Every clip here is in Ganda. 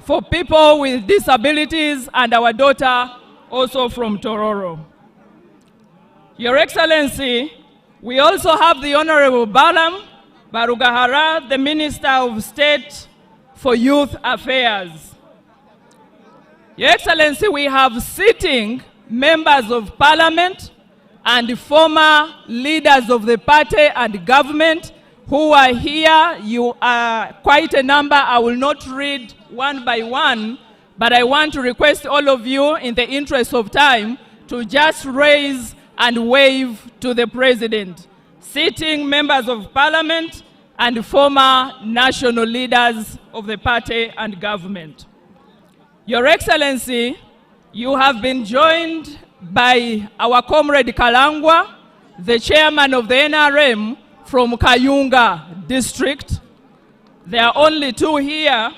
for people with disabilities, and our daughter also from Tororo. Your Excellency, we also have the Honorable Balam Barugahara, the Minister of State for Youth Affairs. Your Excellency, we have sitting members of Parliament and former leaders of the party and government who are here. You are quite a number. I will not read one by one, but I want to request all of you, in the interest of time, to just raise and wave to the President. Sitting members of Parliament and former national leaders of the party and government. Your Excellency, you have been joined by our comrade Kalangwa, the chairman of the NRM from Kayunga district. There are only two here.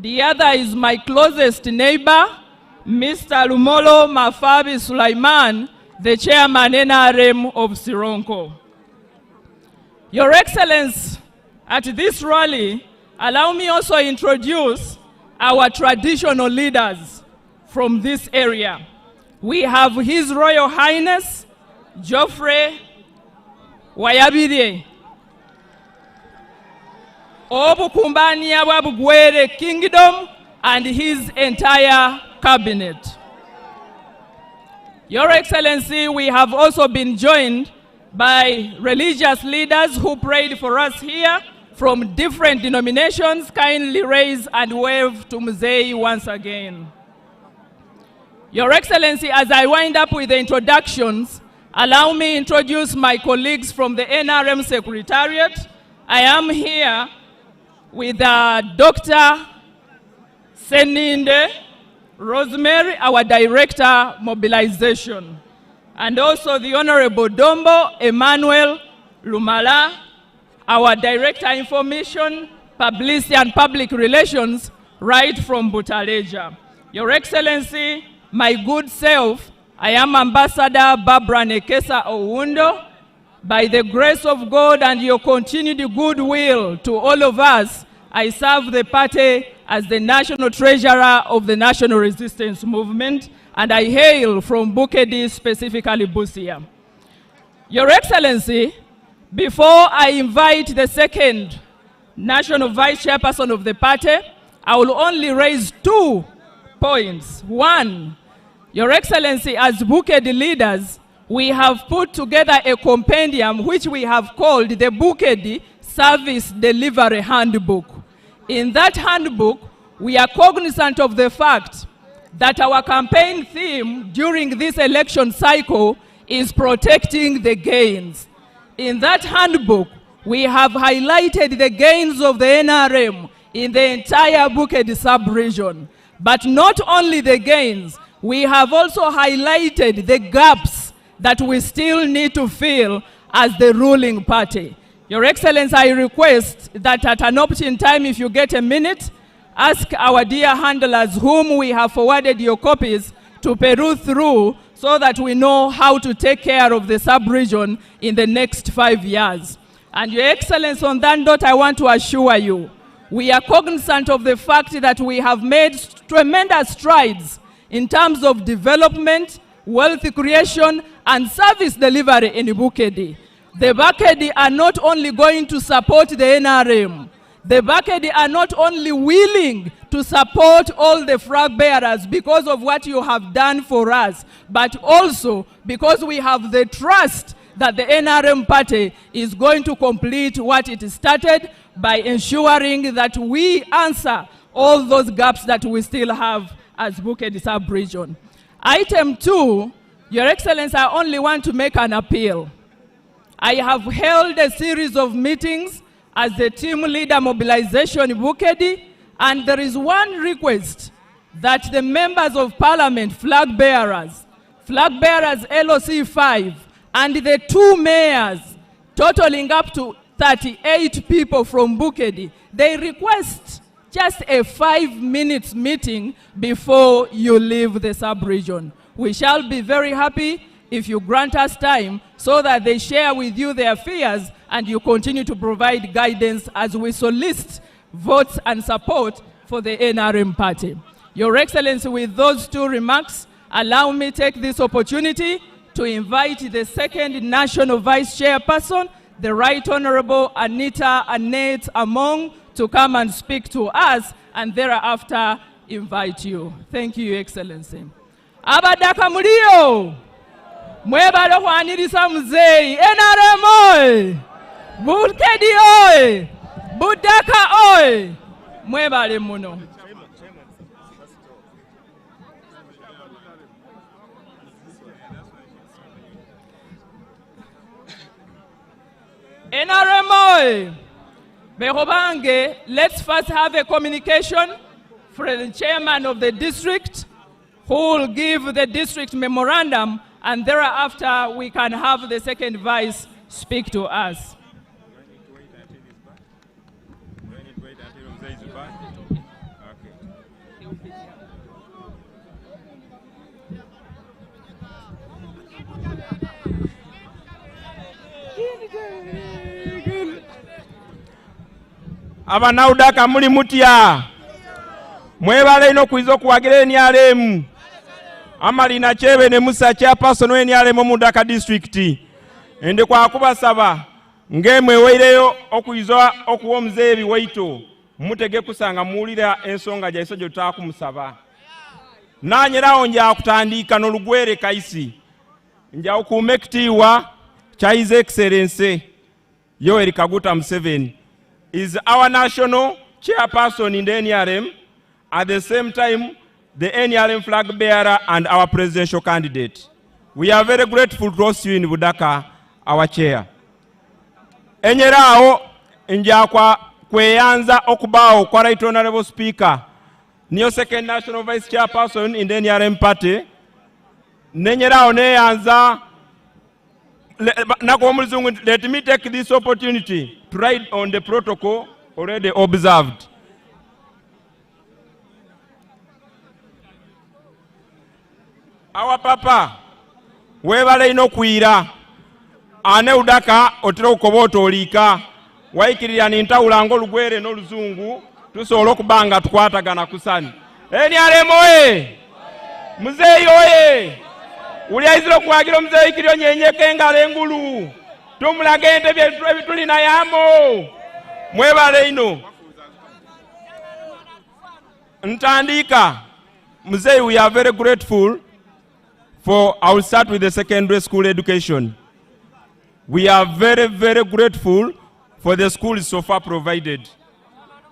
The other is my closest neighbor, Mr. Lumolo Mafabi Sulaiman, the chairman NRM of Sironko. Your Excellency, at this rally, allow me also introduce our traditional leaders from this area. We have His Royal Highness Geoffrey Wayabire, Obukumbania Wabugwere Kingdom, and his entire cabinet. Your Excellency, we have also been joined by religious leaders who prayed for us here from different denominations. Kindly raise and wave to Museveni once again. Your Excellency, as I wind up with the introductions, allow me to introduce my colleagues from the NRM Secretariat. I am here with Dr. Seninde Rosemary, our Director Mobilization, and also the Honorable Dombo Emmanuel Lumala, our Director Information, Publicity and Public Relations, right from Butaleja. Your Excellency, my good self, I am Ambassador Barbara Nekesa Owundo. By the grace of God and your continued goodwill to all of us, I serve the party as the National Treasurer of the National Resistance Movement, and I hail from Bukedi, specifically Busia. Your Excellency, before I invite the second National Vice Chairperson of the party, I will only raise 2 points. One, Your Excellency, as Bukedi leaders, we have put together a compendium which we have called the Bukedi Service Delivery Handbook. In that handbook, we are cognizant of the fact that our campaign theme during this election cycle is protecting the gains. In that handbook, we have highlighted the gains of the NRM in the entire Bukedi sub-region. But not only the gains, we have also highlighted the gaps that we still need to fill as the ruling party. Your Excellency, I request that at an opportune time, if you get a minute, ask our dear handlers whom we have forwarded your copies to peruse through so that we know how to take care of the sub-region in the next 5 years. And Your Excellency, on that note, I want to assure you, we are cognizant of the fact that we have made tremendous strides in terms of development, wealth creation, and service delivery in Bukedi. The Bukedi are not only going to support the NRM, the Bukedi are not only willing to support all the flag bearers because of what you have done for us, but also because we have the trust that the NRM party is going to complete what it started by ensuring that we answer all those gaps that we still have as Bukedi sub-region. Item 2, Your Excellency, I only want to make an appeal. I have held a series of meetings as the team leader mobilization in Bukedi, and there is one request that the members of parliament, flag bearers LOC 5, and the 2 mayors, totaling up to 38 people from Bukedi, they request just a 5-minute meeting before you leave the sub-region. We shall be very happy if you grant us time so that they share with you their fears and you continue to provide guidance as we solicit votes and support for for the NRM party. Your Excellency, with those two remarks, allow me to take this opportunity to invite the second National Vice Chairperson, the Right Honorable Anita Annette Among, to come and speak to us, and thereafter invite you. Thank you, Your Excellency. Abadaka mulio, mwebale kwanirisa Muzeyi, NRM oy, Bulkedi oy, Budaka oy, mwebale muno. NRM oy, Behobange, let's first have a communication for the chairman of the district, who will give the district memorandum, and thereafter we can have the second vice speak to us. Abanawudaka muli mutya mwebale ino kuizo kuwagira NRM amalina chebe ne Musa chairperson we NRM mu Budaka district ende kwa kubasaba ngemwe weireyo okuizo okuwa Muzeyi biwaito mutege kusanga muulira ensonga jaiso jota kumusaba nanyerawo nja kutandika n'olugwere kaisi nja okumekitiwa cha His Excellency Yoweri Kaguta Museveni is our national chairperson in the NRM, at the same time the NRM flag bearer and our presidential candidate. We are very grateful to host you in Budaka, our chair. Enyerao nja kwa kweyanza okubao kwa Right Honorable Speaker, niyo second national vice chairperson in the NRM party. Nenyerao neyanza let me take this opportunity to ride on the protocol already observed. Our papa, webale ino kuira, ane udaka otero ukoboto olika, waikirira nintawula ngolugwere no luzungu, tusobola kubanga tukwatagana kusani. NRM oye! Muzeyi oye! Uliaizilo kuwagira Muzeyi kilio nyenyeke ngale ngulu. Tumulagende bituli na yamo. Mwebale ino. Ntandika. Muzeyi, we are very grateful for, I will start with the secondary school education. We are very, very grateful for the schools so far provided.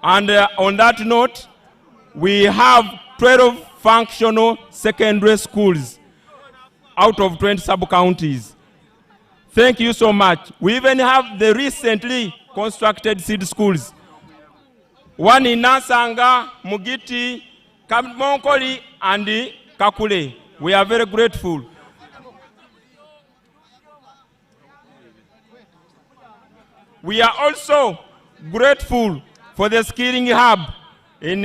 And on that note, we have 12 functional secondary schools out of 20 sub-counties. Thank you so much. We even have the recently constructed seed schools. One in Nasanga, Mugiti, Kamonkoli, and Kakule. We are very grateful. We are also grateful for the skilling hub in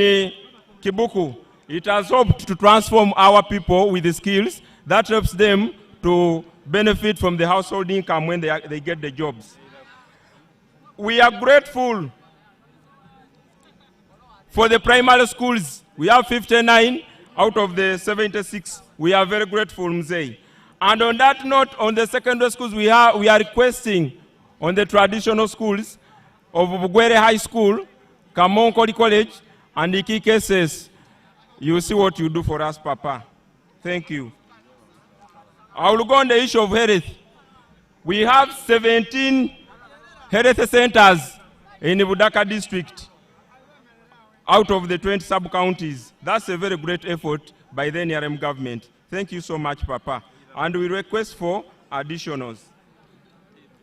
Kibuku. It has hoped to transform our people with the skills that helps them to benefit from the household income when they get the jobs. We are grateful for the primary schools. We have 59 out of the 76. We are very grateful, Muzeyi. And on that note, on the secondary schools, we are requesting on the traditional schools of Bugwere High School, Kamonkoli College, and the key cases. You see what you do for us, Papa. Thank you. I will go on the issue of health. We have 17 health centers in the Budaka district out of the 20 sub-counties. That's a very great effort by the NRM government. Thank you so much, Papa. And we request for additionals.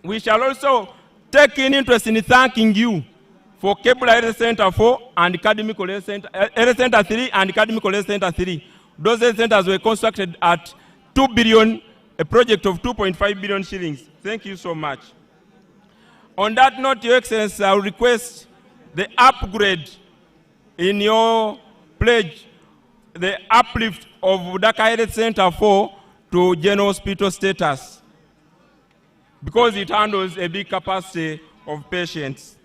We shall also take in interest in thanking you for Kebula Health Center 4 and Academic Health Center 3 and Academic Health Center 3. Those health centers were constructed at 2 billion, a project of 2.5 billion shillings. Thank you so much. On that note, Your Excellency, I will request the upgrade in your pledge, the uplift of Budaka Health Center 4 to general hospital status, because it handles a big capacity of patients.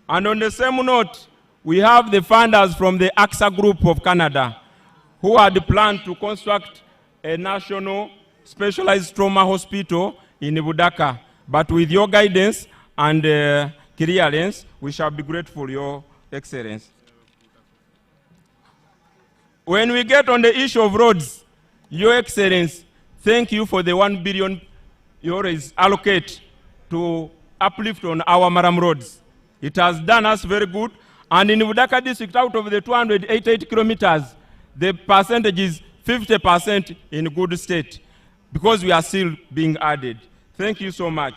And on the same note, we have the funders from the AXA Group of Canada who had planned to construct a national specialized trauma hospital in Budaka. But with your guidance and clearance, we shall be grateful, Your Excellency. When we get on the issue of roads, Your Excellency, thank you for the 1 billion you always allocate to uplift on our Maram roads. It has done us very good. And in Budaka district, out of the 288 kilometers, the percentage is 50% in good state because we are still being added. Thank you so much.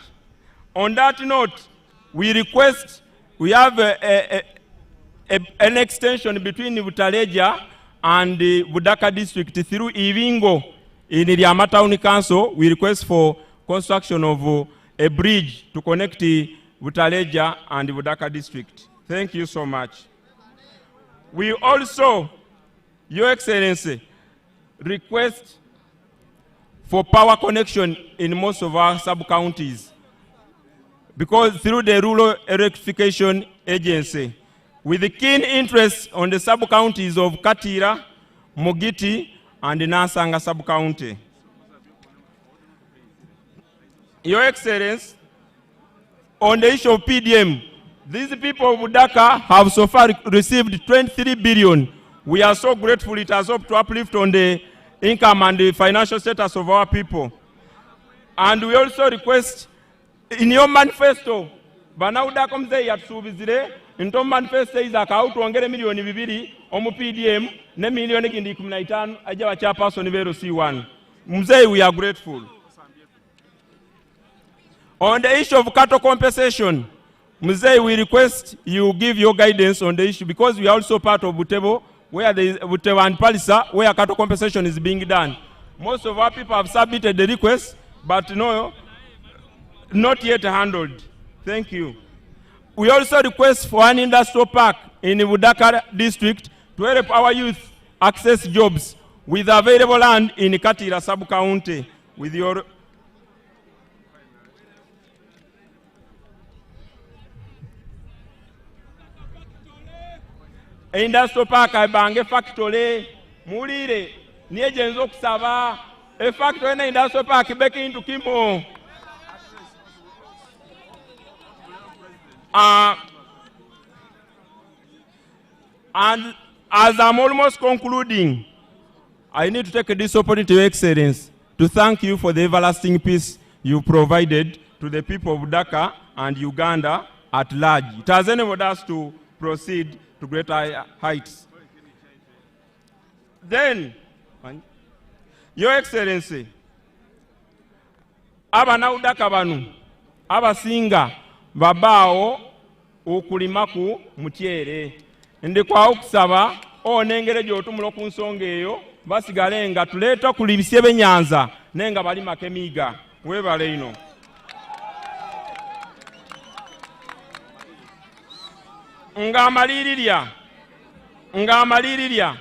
On that note, we have an extension between Butaleja and the Budaka district through Ivingo in the Iriama Town Council. We request for construction of a bridge to connect Butaleja and the Budaka district. Thank you so much. We also, Your Excellency, request for power connection in most of our sub-counties because through the Rural Electrification Agency, with the keen interest on the sub-counties of Katira, Mogiti, and the Nansanga sub-county. Your Excellency, on the issue of PDM, these people of Budaka have so far received 23 billion. We are so grateful. It has helped to uplift on the income and the financial status of our people. And we also request in your manifesto, Banauda Mzee yatusubizire, into manifesto is account to ongere milioni bibiri, omu PDM, ne milioni kindi 15, aja wa chairperson Vero C1. Mzee, we are grateful. On the issue of cattle compensation, Mzee, we request you give your guidance on the issue because we are also part of Butevo, where the Butevo and Palisa, where cattle compensation is being done. Most of our people have submitted the request, but no, not yet handled. Thank you. We also request for an industrial park in the Budaka district to help our youth access jobs with available land in Katira sub-county. With your industrial park bange factory mulire niye jenzo kusaba a factory na industrial park beki into Kimo. And as I'm almost concluding, I need to take this opportunity, Your Excellency, to thank you for the everlasting peace you provided to the people of Budaka and Uganda at large. It has enabled us to proceed to greater heights. Then, Your Excellency, abana Budaka banu, abasinga babao okulimaku mutyere. Ndi kwa okusaba onengere gy'otumula ku nsonga eyo basigale nga tuleeta kulibisya ebyenyanza nenga balimako emiiga. Weebale ino. Ng'amalirira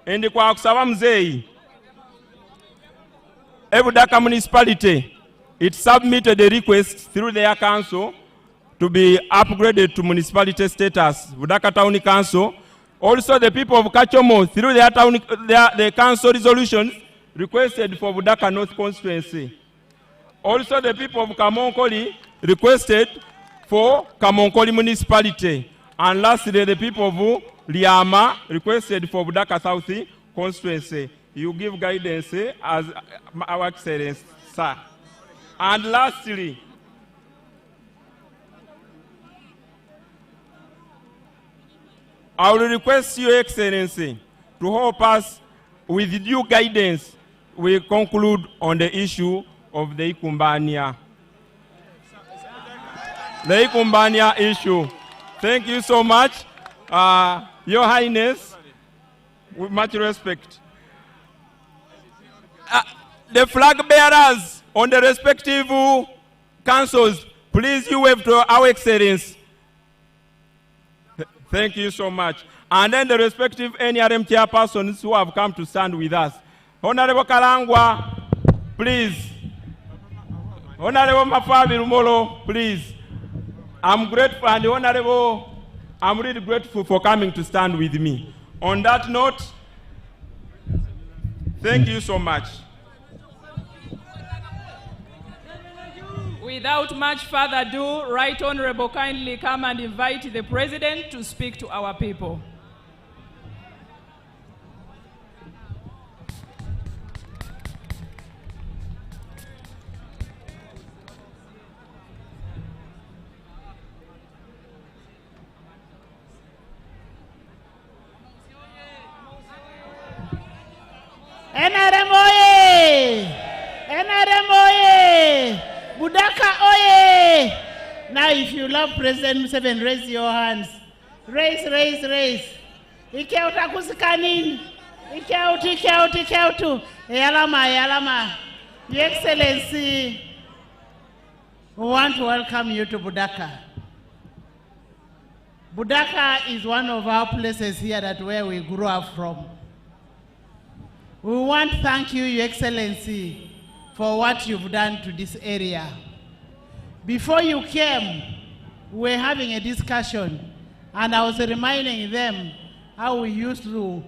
ndi kwa kusaba Muzeeyi, Budaka municipality, it submitted a request through their council to be upgraded to municipality status, Budaka Town Council. Also, the people of Kachomo, through their council resolutions, requested for Budaka North constituency. Also, the people of Kamonkoli requested for Kamonkoli municipality. And lastly, the people of Liama requested for Budaka South constituency. You give guidance as our Excellency, sir. And lastly, I will request Your Excellency to help us with due guidance. We conclude on the issue of the Ikumbania. The Ikumbania issue. Thank you so much, Your Highness, with much respect. The flag bearers on the respective councils, please you wave to our Excellency. Thank you so much. And then the respective NRM chairpersons who have come to stand with us. Honorable Kalangwa, please. Honorable Mafabi Rumolo, please. I'm grateful, and Honorable I'm really grateful for coming to stand with me. On that note, thank you so much. Without much further ado, Right Honorable, kindly come and invite the President to speak to our people. NRM oye! NRM oye! Budaka oye! Now if you love President Museveni, raise your hands. Raise. Ikeuta kusikanini. Ikeutu. Yalama. Your Excellency, we want to welcome you to Budaka. Budaka is one of our places here that where we grew up from. We want to thank you, Your Excellency, for what you've done to this area. Before you came, we were having a discussion, and I was reminding them how we used to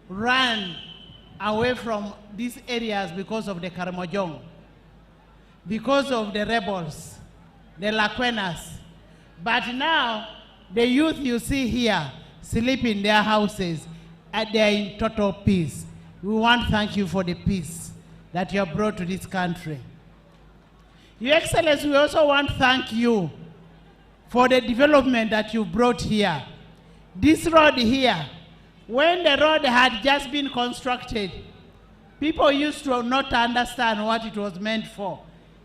run away from these areas because of the Karamojong, because of the rebels, the Lakwenas. But now, the youth you see here sleep in their houses, and they are in total peace. We want to thank you for the peace that you have brought to this country. Your Excellency, we also want to thank you for the development that you brought here. This road here, when the road had just been constructed, people used to not understand what it was meant for.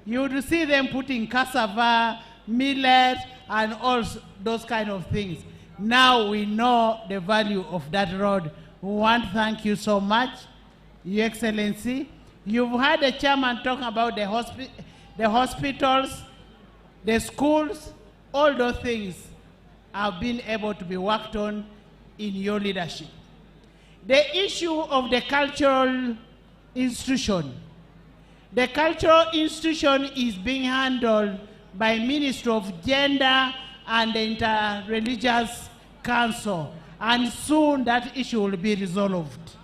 You would see them putting cassava, millet, and all those kind of things. Now we know the value of that road. We want to thank you so much, Your Excellency. You've had the chairman talk about the hospitals, the schools, all those things have been able to be worked on in your leadership. The issue of the cultural institution. The cultural institution is being handled by Ministry of Gender and the Inter-Religious Council, and soon that issue will be resolved.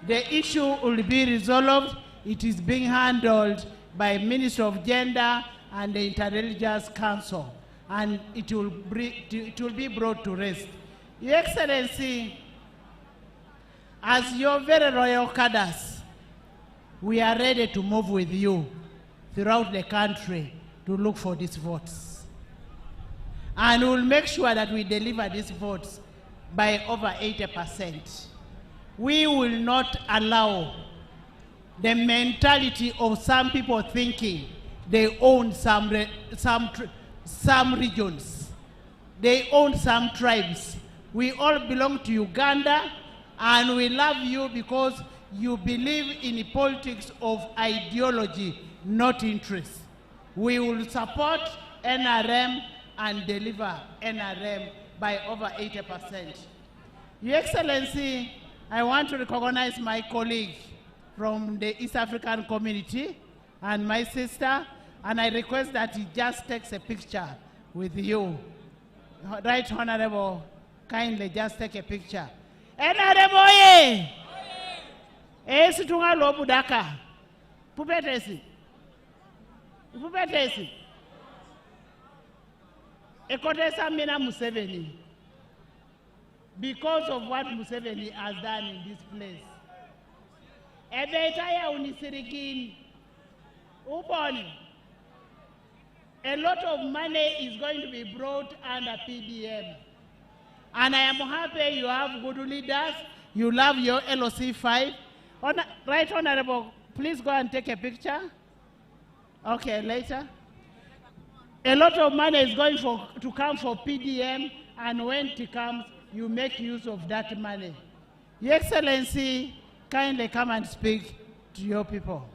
The issue will be resolved. It is being handled by Ministry of Gender and the Inter-Religious Council, and it will be brought to rest. Your Excellency, as your very royal cadres, we are ready to move with you throughout the country to look for these votes. And we'll make sure that we deliver these votes by over 80%. We will not allow the mentality of some people thinking they own some regions. They own some tribes. We all belong to Uganda, and we love you because you believe in politics of ideology, not interest. We will support NRM and deliver NRM by over 80%. Your Excellency, I want to recognize my colleague from the East African community and my sister, and I request that he just takes a picture with you. Right Honorable, kindly just take a picture. NRM oye! Esi tunga lo Budaka. Pupetesi. Ekotesa mina Museveni. Because of what Museveni has done in this place. Ebetaya unisirikini. Uponi. A lot of money is going to be brought under PDM. And I am happy you have good leaders. You love your LOC5. Right Honorable, please go and take a picture. Okay, later. A lot of money is going to come for PDM, and when it comes, you make use of that money. Your Excellency, kindly come and speak to your people.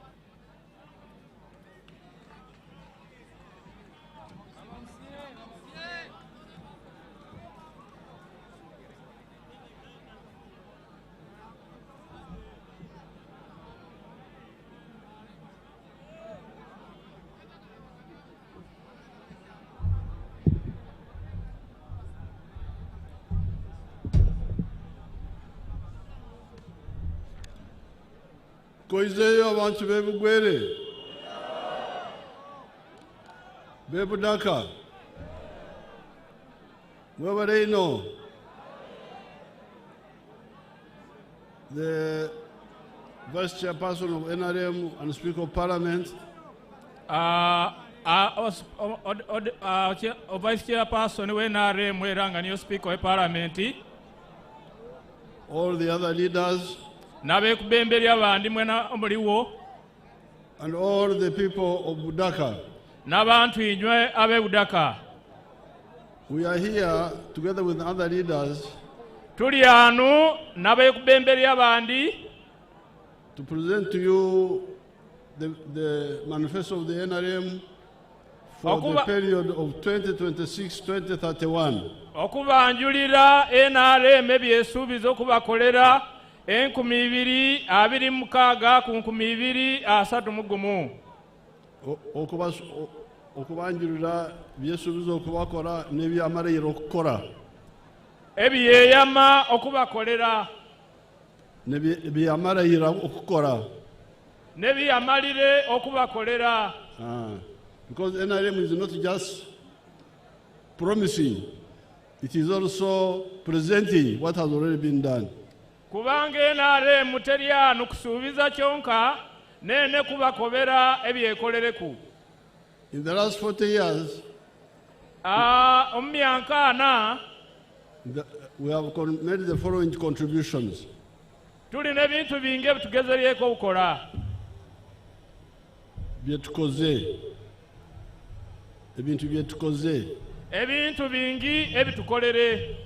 Koizeyo abantu bebugwere. Budaka. Where know the Vice Chairperson of NRM and Speaker of Parliament. Vice Chairperson of NRM, where Speaker of Parliament. All the other leaders. And all the people of Budaka. We are here together with other leaders to present to you the manifesto of the NRM for the period of 2026-2031. Okubanjulira NRM ebyesuubizo okubakolera 2026 ku 2031. Okubanjulira byesuubizo okubakora n'ebyamalirira okukora. Ebyeyama okubakolera. N'ebyamalirira okukora. N'ebyamalire okubakolera. Because NRM is not just promising, it is also presenting what has already been done. Kubanga NRM teryano kusuubiza kyonka nene kubakobera ebyekolereku. In the last 40 years, we have made the following contributions. Tulina ebintu bingi ebitugezeryeko okukola. Ebintu byetukoze. Ebintu bingi ebitukolere.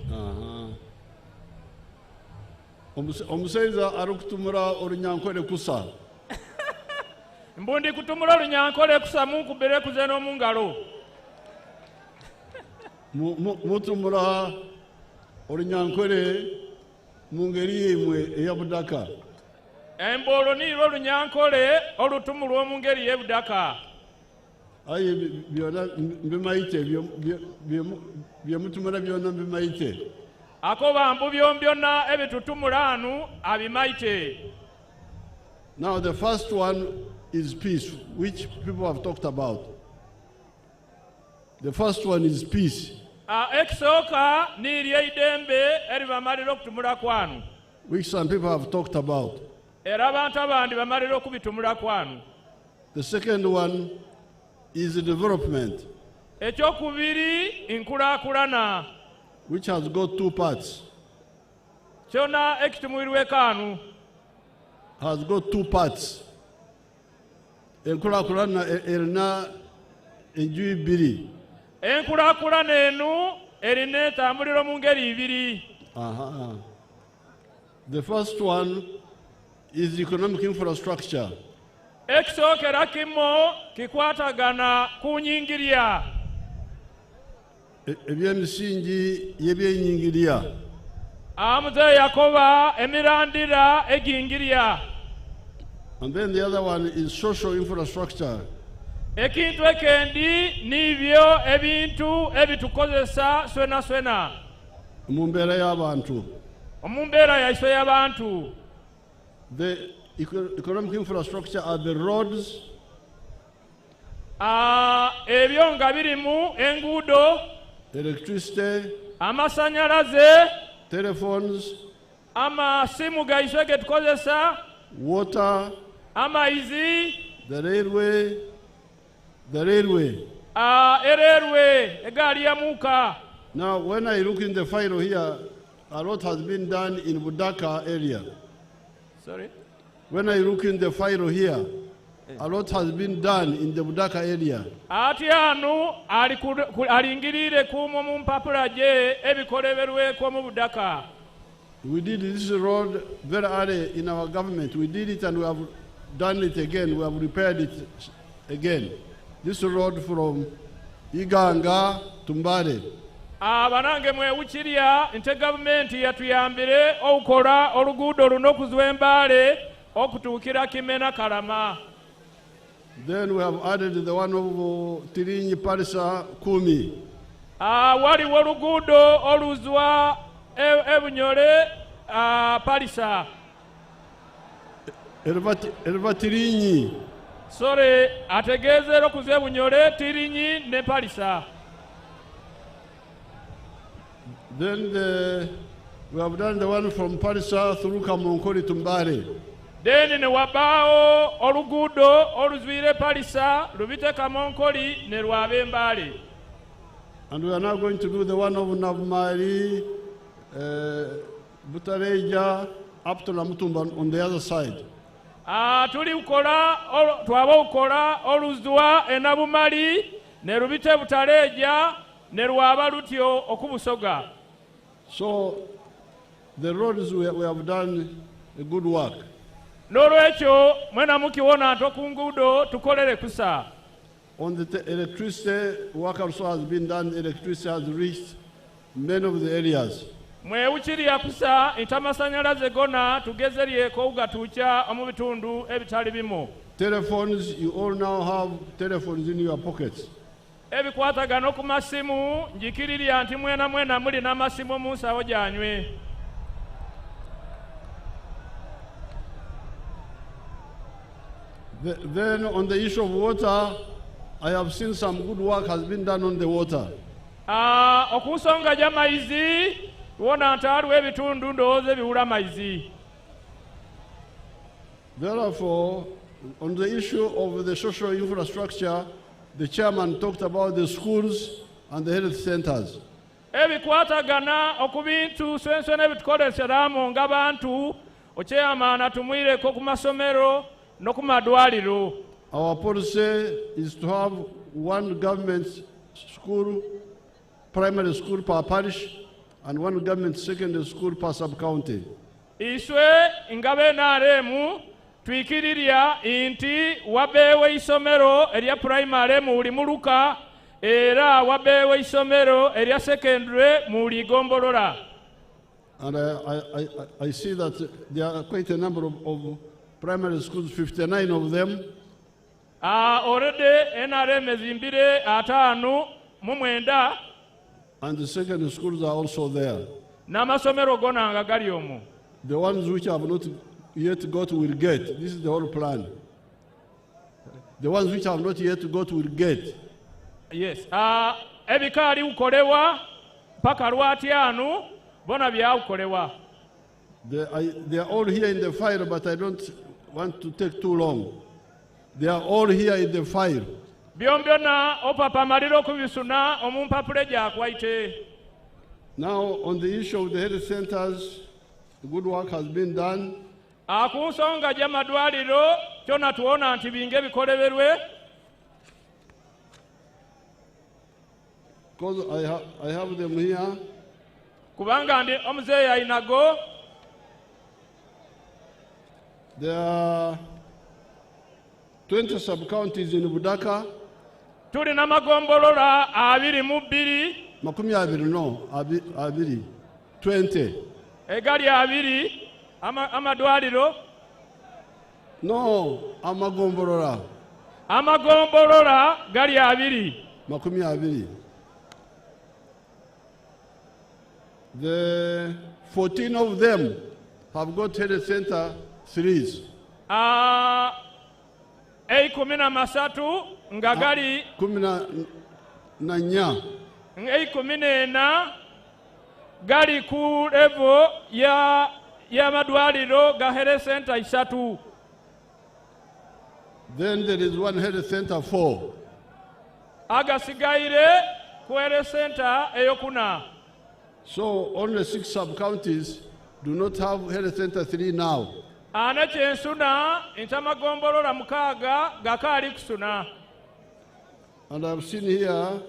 Omusaiza arukutumura orunyankole kusa. Mbundi kutumura orunyankole kusa munkubire kuze n'omungalo. Mutumura orunyankole mu ngeri imwe eya Budaka. Embolo nirwo orunyankole olutumulwa mu ngeri y'e Budaka. Aye byona mbimaite byemutumura byona mbimaite. Akoba mbu byombyonna ebitutumula anu abimaite. Now the first one is peace, which people have talked about. The first one is peace. Ekisooka niryo idembe eribamalira okutumula kwanu. Which some people have talked about. Era abantu abandi bamalira okubitumula kwanu. The second one is the development. Ekyokubiri inkulaakulana. Which has got two parts. Kyona ekitumulirwe kanu. Has got two parts. Enkulaakulana erina enju ibiri. Enkulaakulana enu erina etambulira mu ngeri ibiri. The first one is economic infrastructure. Ekisookera kimu kikwatagana ku nyingirya. Ebyemisingi y'ebyenyingirya. Muzeeyi Yakoba emirandira egingirya. And then the other one is social infrastructure. Ekintu ekendi nibyo ebintu ebitukozesa swena swena. Mu mbeera y'abantu. Mu mbeera yaiswe y'abantu. The economic infrastructure are the roads. Ebyo nga birimu enguudo. Electricity. Amasanyalaze. Telephones. Amasimu gaiswe getukozesa. Water. Amaizi. The railway. Railway. Egaali ya muuka. Now, when I look in the file here, a lot has been done in Budaka area. Sorry? When I look in the file here, a lot has been done in the Budaka area. Ati anu alingirire kumo mu mpapula je ebikoleberweko mu Budaka. We did this road very early in our government. We did it and we have done it again. We have repaired it again. This road from Uganda to Mbale. Abanange mwewukirya nte gavumenti yatuyambire okukola oluguudo luno okuziwa Mbale okutuukira Kimena Kalama. Then we have added the one of Tirinyi Parisa Kumi. Waliwo oluguudo oluzwa Ebunyole Parisa. Erva Tirinyi. Sorry, ategeezera okuze Bunyole, Tirinyi ne Palisa. Then we have done the one from Parisa through Kamonkoli to Mbale. Then ne wabaawo oluguudo oluzwire Palisa lubite Kamonkoli ne lwabe Mbale. And we are now going to do the one of Navmari, Butareja, up to Namutumba on the other side. Twaba ukola oluzwa enabumali ne lubite Butareja ne lwaba lutyo okubusoga. So the roads we have done a good work. N'olwekyo mwena mukiwona nti okunguudo tukolere kusa. On the electricity work also has been done. Electricity has reached many of the areas. Mwewukirya kusa nti amasanyalaze gonna tugezeryeko gatuukya mu bitundu ebitali bimu. Telephones, you all now have telephones in your pockets. Ebikwatagana ku masimu njikirirya nti mwena muli n'amasimu mu nsawo gyanywe. Then on the issue of water, I have seen some good work has been done on the water. Okusonga gy'amaizi tuwona nti aliwo ebitundu ndowooza ebiwula amaizi. Therefore, on the issue of the social infrastructure, the chairman talked about the schools and the health centers. Ebikwatagana okubintu swenswena ebitukoleseramu ng'abantu ochairman atumwireko ku masomero n'oku madwaliro. Our policy is to have one government school, primary school per parish, and one government secondary school per sub-county. Iswe ngabe NRM twikirirya inti wabeewo isomero erya primary mu buli muluka era wabeewo isomero erya secondary mu buli gombolola. And I see that there are quite a number of primary schools, 59 of them. Already NRM ezimbire 59. And the secondary schools are also there. N'amasomero gonna nga gali omwo. The ones which have not yet got will get. This is the whole plan. The ones which have not yet got will get. Yes. Ebikaali ukolewa paka lwatyanu bona byaukolewa. They are all here in the file, but I don't want to take too long. They are all here in the file. Byombyonna opapa maliro kubisuna omumpapule gyakwaite. Now, on the issue of the health centers, good work has been done. Ku nsonga gy'amadwaliro kyonna tuwona nti binge bikoleberwe. Because I have them here. Kubanga ndi omuzeeyi ayinago. There are 20 sub-counties in Budaka. Tuli n'amagombolola 22. Makumi abiri no, abiri. 20. Egali 2 amadwaliro. No, amagombolola. Amagombolola gali 2. Makumi abiri. The 14 of them have got health center 3s. 13 nga gali 14 gali ku level ya madwaliro ga health center 3. Then there is one health center 4. Agasigaire ku health center eyokuna. So only 6 sub-counties do not have health center 3 now. Ana kyensuna ntamagombolola 6 gakaali kusuna. And I've seen here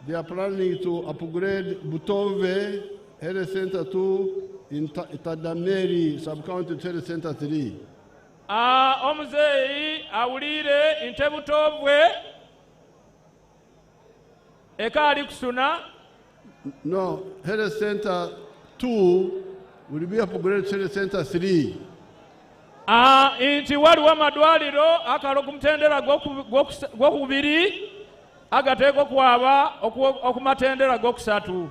they are planning to upgrade Butove Health Center 2 in Tadameri sub-county health center 3. Omuzeeyi awulire nte Butovwe ekaali kusuna. No, health center 2 will be upgraded to health center 3. Inti waliwo amadwaliro akalo ku mutendera gw'okubiri agateekwa okwaba okumatendera gw'okusatu.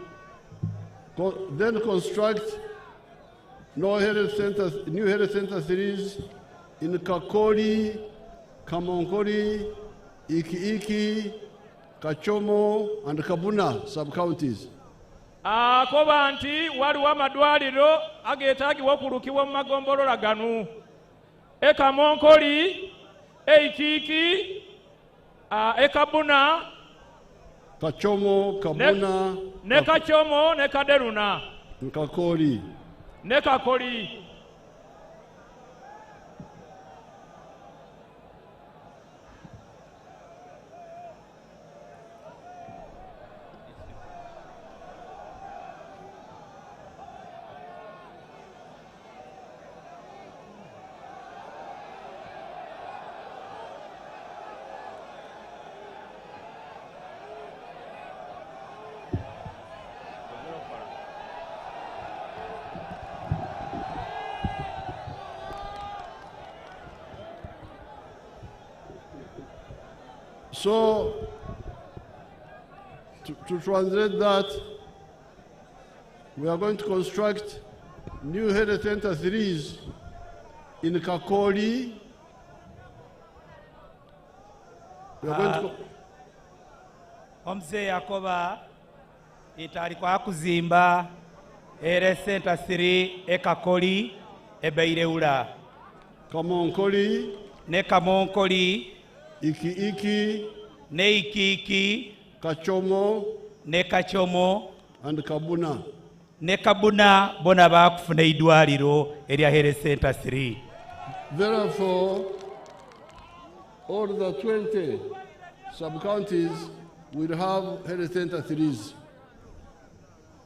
Then construct new health center 3s in Kakoli, Kamonkoli, Iki, Kachomo, and Kabuna sub-counties. Akoba nti waliwo amadwaliro ageetaagibwa okulukibwa mu magombolola gano. Kamonkoli, Ikiki, Kabuna, Kachomo, Kabuna, ne Kachomo, ne Kaderuna, Kakoli. ne Kakoli. So, to translate that, we are going to construct new health center 3s in Kakoli. We are going to Omse Yakoba italikwa kuzimba health center 3 Kakoli ebeireula. Kamonkoli, Ne Kamonkoli, Iki, ne Ikiki, Kachomo, ne Kachomo, and Kabuna. ne Kabuna bona bakufuna idwaliro erya health center 3. Therefore, all the 20 sub-counties will have health center 3s.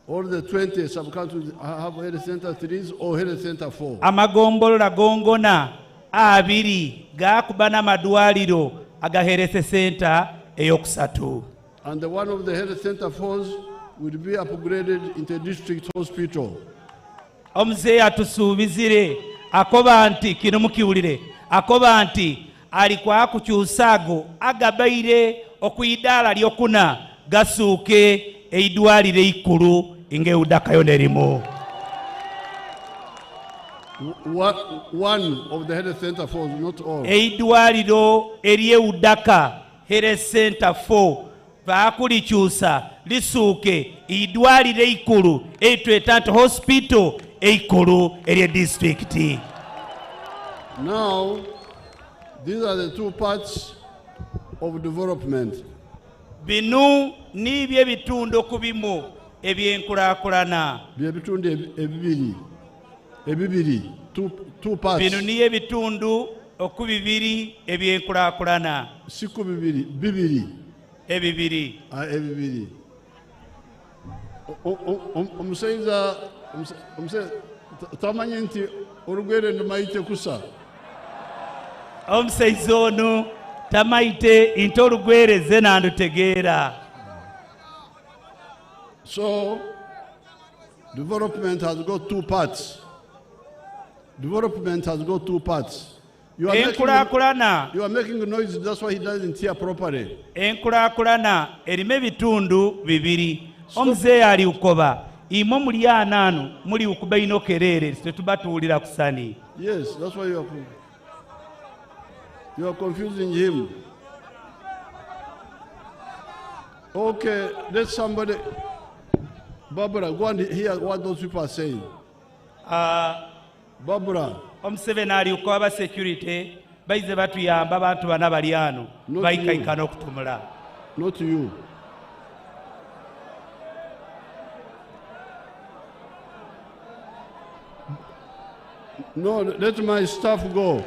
All the 20 sub-counties have health center 3s or health center 4. Amagombolola gongona abiri gakubana madwaliro aga health center eyokusatu. And the one of the health center 4s will be upgraded into district hospital. Omuzei atusuubizire akoba nti kino mukiwulire akoba nti alikuwa kukyusago agabaire okuidala lyokuna gasuuke eidwalire ikulu inge Budaka nerimo. One of the health center 4s, not all. Eidwaliro erye Budaka health center 4 bakulikyusa lisuuke idwalire ikulu etwetanto hospital eikulu erye district. Now, these are the two parts of development. Binu nibye bitundu kubimu ebyenkulakulana. Byebitundu ebibiri, two parts. Binu niye bitundu okubibiri ebyenkulakulana. Siku bibiri. Ebibiri. Ebibiri. Omusaiza tamanyi nti olugwere ndumayite kusa. Omusaiza ono tamaite nti olugwere ze nandutegeera. So, development has got two parts. Development has got two parts. You are making noise, that's why he doesn't hear properly. Enkulakulana erime bitundu bibiri. Omuzei ali ukoba. Imo muli ananu muli ukuba inokerere tetubatuulira kusani. Yes, that's why you are confusing him. Okay, let somebody. Barbara, go and hear what those people are saying. Barbara. Museveni ali ukoba security baize batuyamba abantu bana bali ano baikaikana okutumula. Not you. No, let my staff go.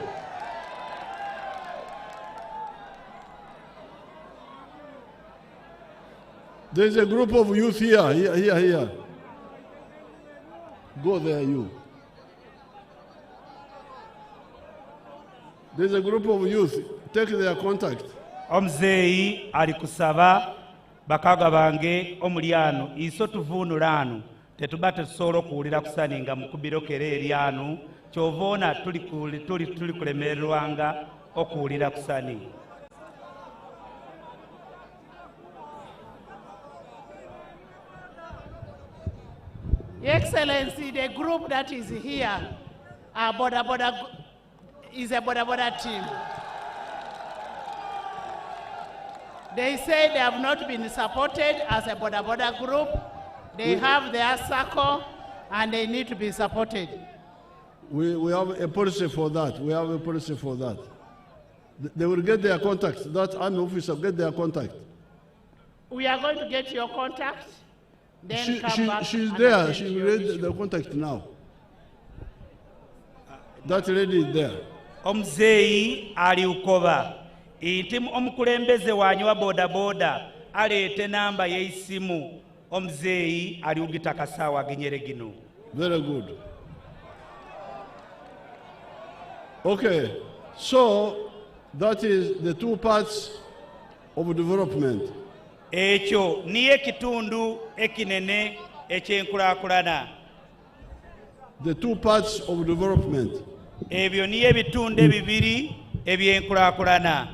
There's a group of youth here. Go there, you. There's a group of youth. Take their contact. Omuzei ali kusaba bakaga bange omulyano iso tuvunula anu tetuba tetusobola okuwulira kusaninga mukubiro kere eri anu kyovona tuli kulemererwanga okuwulira kusani. Your Excellency, the group that is here, is a Boda Boda team. They say they have not been supported as a Boda Boda group. They have their circle and they need to be supported. We have a policy for that. We have a policy for that. They will get their contact. That army officer get their contact. We are going to get your contact. Then come back. She's there. She read the contact now. That lady is there. Omuzeeyi ali ukoba. Inti omukulembeze wanywa boda boda aleete namba y'essimu. Omuzeeyi ali ugita kasaawa agenyere gino. Very good. Okay, so that is the two parts of development. Ekyo niyo ekitundu ekinene ekyenkulaakulana. The two parts of development. Ebyo niyo ebitundu ebibiri ebyenkulaakulana.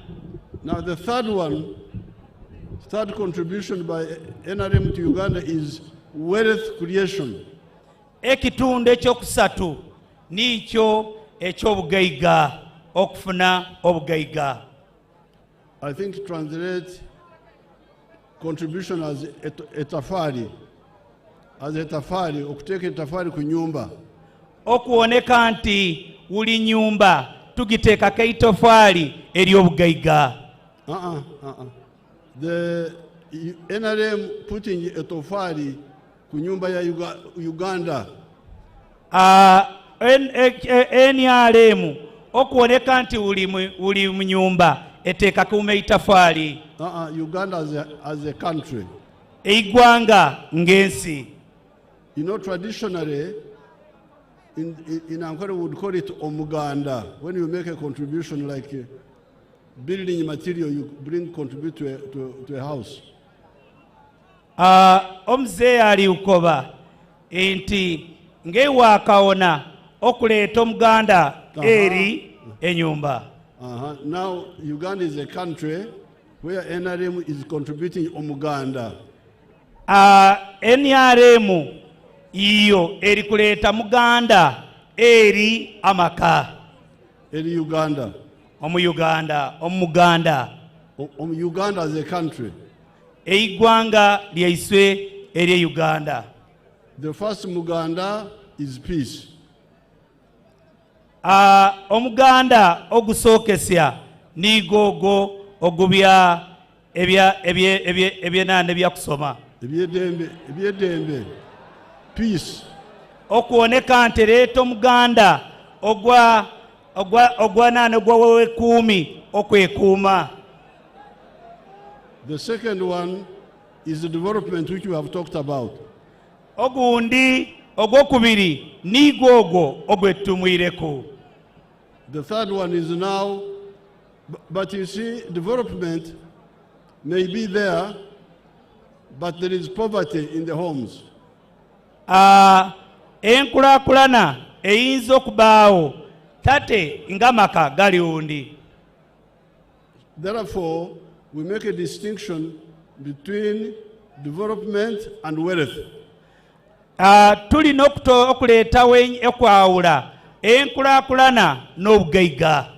Now the third one, third contribution by NRM to Uganda is wealth creation. Ekitundu ekyokusatu nikyo eky'obugaiga, okufuna obugaiga. I think translate contribution as etafari. As etafari, okuteka etafari ku nyumba. Okuwoneka nti buli nyumba tugiteekako itofali ery'obugaiga. The NRM putting etofari ku nyumba ya Uganda. NRM okuwoneka nti uli mu nyumba eteekako itafali. Uganda as a country. Eigwanga ng'ensi. You know, traditionally, in Ankara we would call it omuganda. When you make a contribution like building material, you contribute to a house. Omuzeeyi ali ukoba nti ng'ewaakaona okuleeta omuganda eri enyumba. Now Uganda is a country where NRM is contributing omuganda. NRM iyo eri kuleeta muganda eri amaka. Eri Uganda. Omuganda. Uganda as a country. Eigwanga lyaiswe eri Uganda. The first muganda is peace. Omuganda ogusookesya nigogo ogubya ebyenanda byakusoma. Ebyedembe. Peace. Okuwoneka nti leeta omuganda ogwa nane ogw'owekuumi okwekuuma. The second one is the development which we have talked about. Ogundi ogwokubiri niigwo ogwo ogwetumwireko. The third one is now, but you see, development may be there, but there is poverty in the homes. Enkulaakulana eyinza okubaawo tate ng'amaka gali undi. Therefore, we make a distinction between development and wealth. Tulina okuleetawo okwawula enkulaakulana n'obugaiga.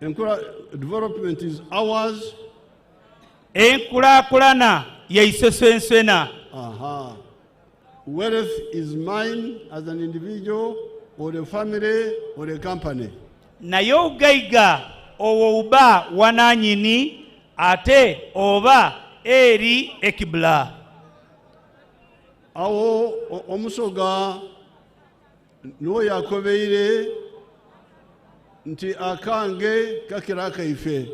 Development is ours. Enkulaakulana yaisesensena. Wealth is mine as an individual or a family or a company. Naye obugaiga obwo buba wananyini ate oba eri ekibula. Awo omusoga n'oyo yakobeire nti akange kakira akaife.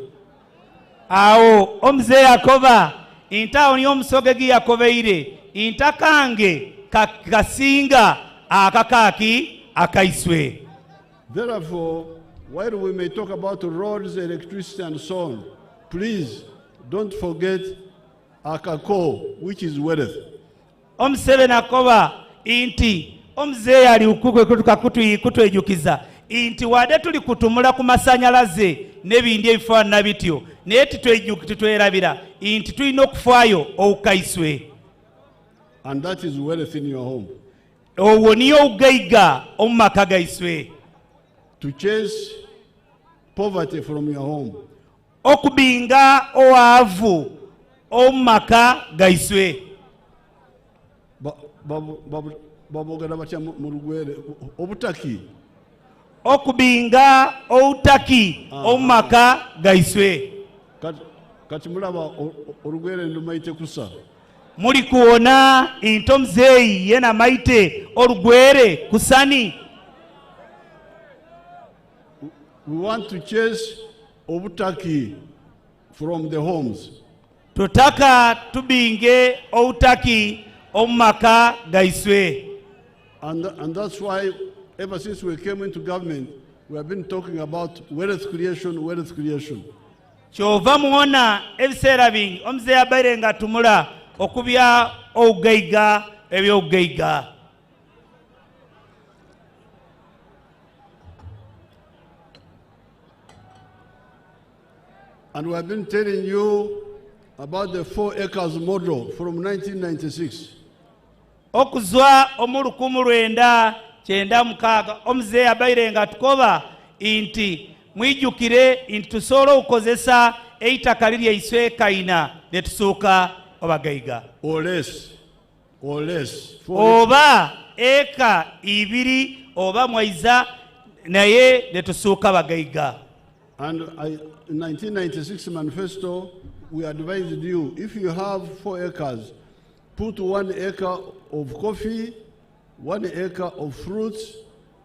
Awo omuzeeyi akoba nti awo niyo omusoga giyakobeire nti akange kasinga akakaaki akaiswe. Therefore, while we may talk about roads, electricity and so on, please don't forget akako, which is wealth. Museveni akoba nti omuzeeyi ali kutwejukiza nti wadde tuli kutumula ku masanyalaze n'ebindi ebifaanana bityo naye titwerabira nti tulina okufaayo okukaiswe. And that is wealth in your home. Obwo niyo obugaiga omu maka gaiswe. To chase poverty from your home. Okubinga owavu omaka gaiswe. Babogera batya mu Lugwere obutaki. Okubinga outaki omaka gaiswe. Kati mulaba Olugwere ndumaite kusa. Muli kuona into Muzeeyi yena maite Olugwere kusani. We want to chase obutaki from the homes. Tutaka tubinge outaki omaka gaiswe. And that's why ever since we came into government, we have been talking about wealth creation, wealth creation. Kyova muona ebiseera bingi omuzeeyi abaire nga tumula okubya obugaiga ebyobugaiga. And we have been telling you about the 4 acres model from 1996. Okuzwa omu 1996 omuzeeyi abaire nga tukoba inti mwijukire nti tusobola okukozesa eitaka lyaiswe kaina ne tusuuka obagaiga. Or less. Oba eka 2 oba mwaiza naye ne tusuuka bagaiga. And in 1996 manifesto, we advised you, if you have 4 acres, put 1 acre of coffee, 1 acre of fruits,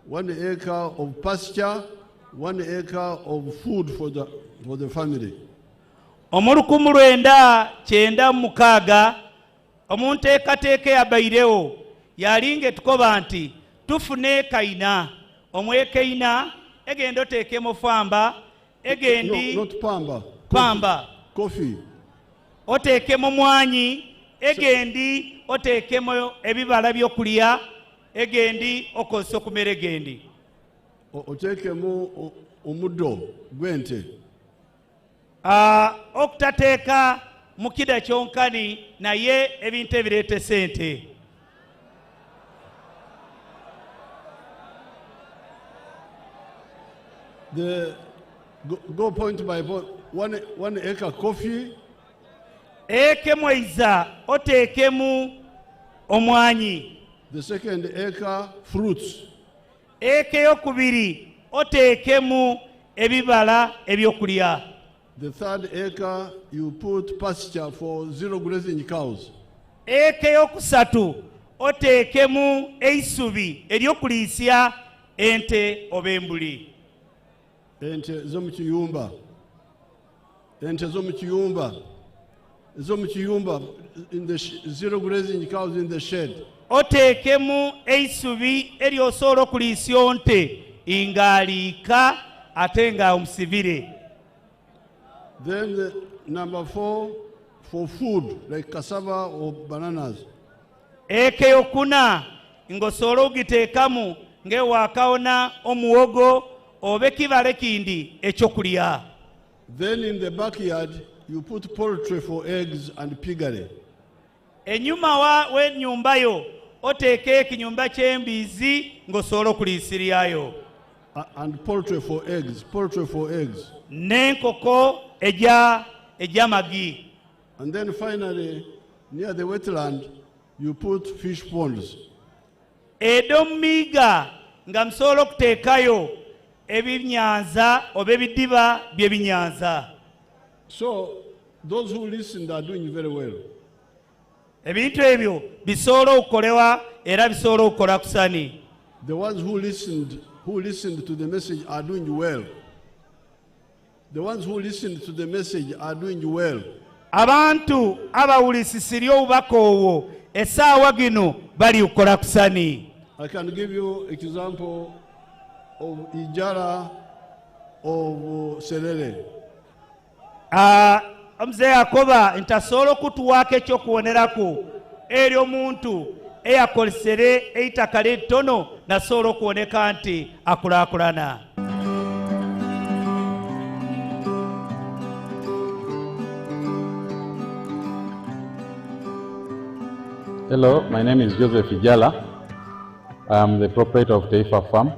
1 acre of pasture, 1 acre of food for the family. Omu 1996 omunteekateeka yabairewo yalinga tukoba nti tufune kaina omwekeina egenda oteekemu famba egendi not pamba. Pamba. Coffee. Oteekemu mwanyi egendi oteekemu ebibala byokulya egendi okozesa okumera egendi. Oteekemu omuddo gw'ente. Okutateeka mukida kyonkani naye ebintu ebireeta sente. Go point by point. 1 acre coffee. Mwaiza oteekemu omwanyi. The second acre fruits. Eyokubiri oteekemu ebibala ebyokulya. The third acre you put pasture for 0 grazing cows. Yokusatu oteekemu eisubi eryokuliisya ente oba embuli. Ente z'omukiyumba. In the 0 grazing cows in the shed. Oteekemu eisubi eryosobola okuliisya nte ingaliika ate nga omusibire. Then number 4 for food like cassava or bananas. Yokuna ng'osobola okugiteekamu ng'ewaakawona omuwogo oba ekibala kindi ekyokulya. Then in the backyard you put poultry for eggs and piggery. Enyuma w'ennyumbayo oteeka ekinyumba ky'embiizi ng'osobola okuliisiryayo. And poultry for eggs. N'enkoko egy'amagi. And then finally, near the wetland, you put fish ponds. Edomiga nga musobola okuteekayo ebinyanza oba ebidiba by'ebinyanza. So those who listened are doing very well. Ebintu ebyo bisobola okukolebwa era bisobola okukola kusani. The ones who listened to the message are doing well. Abantu abawulisisirya obubaka obwo essaawa gino bali kukola kusani. I can give you example of Ijara of Serere. Omuzeeyi akoba nti asobola okutuwaako ekyokuwonerako eri omuntu eyakolesere eitaka ly'ettono nasobola okuwoneka nti akulaakulana. Hello, my name is Joseph Ijala. I'm the proprietor of Taifa Farm.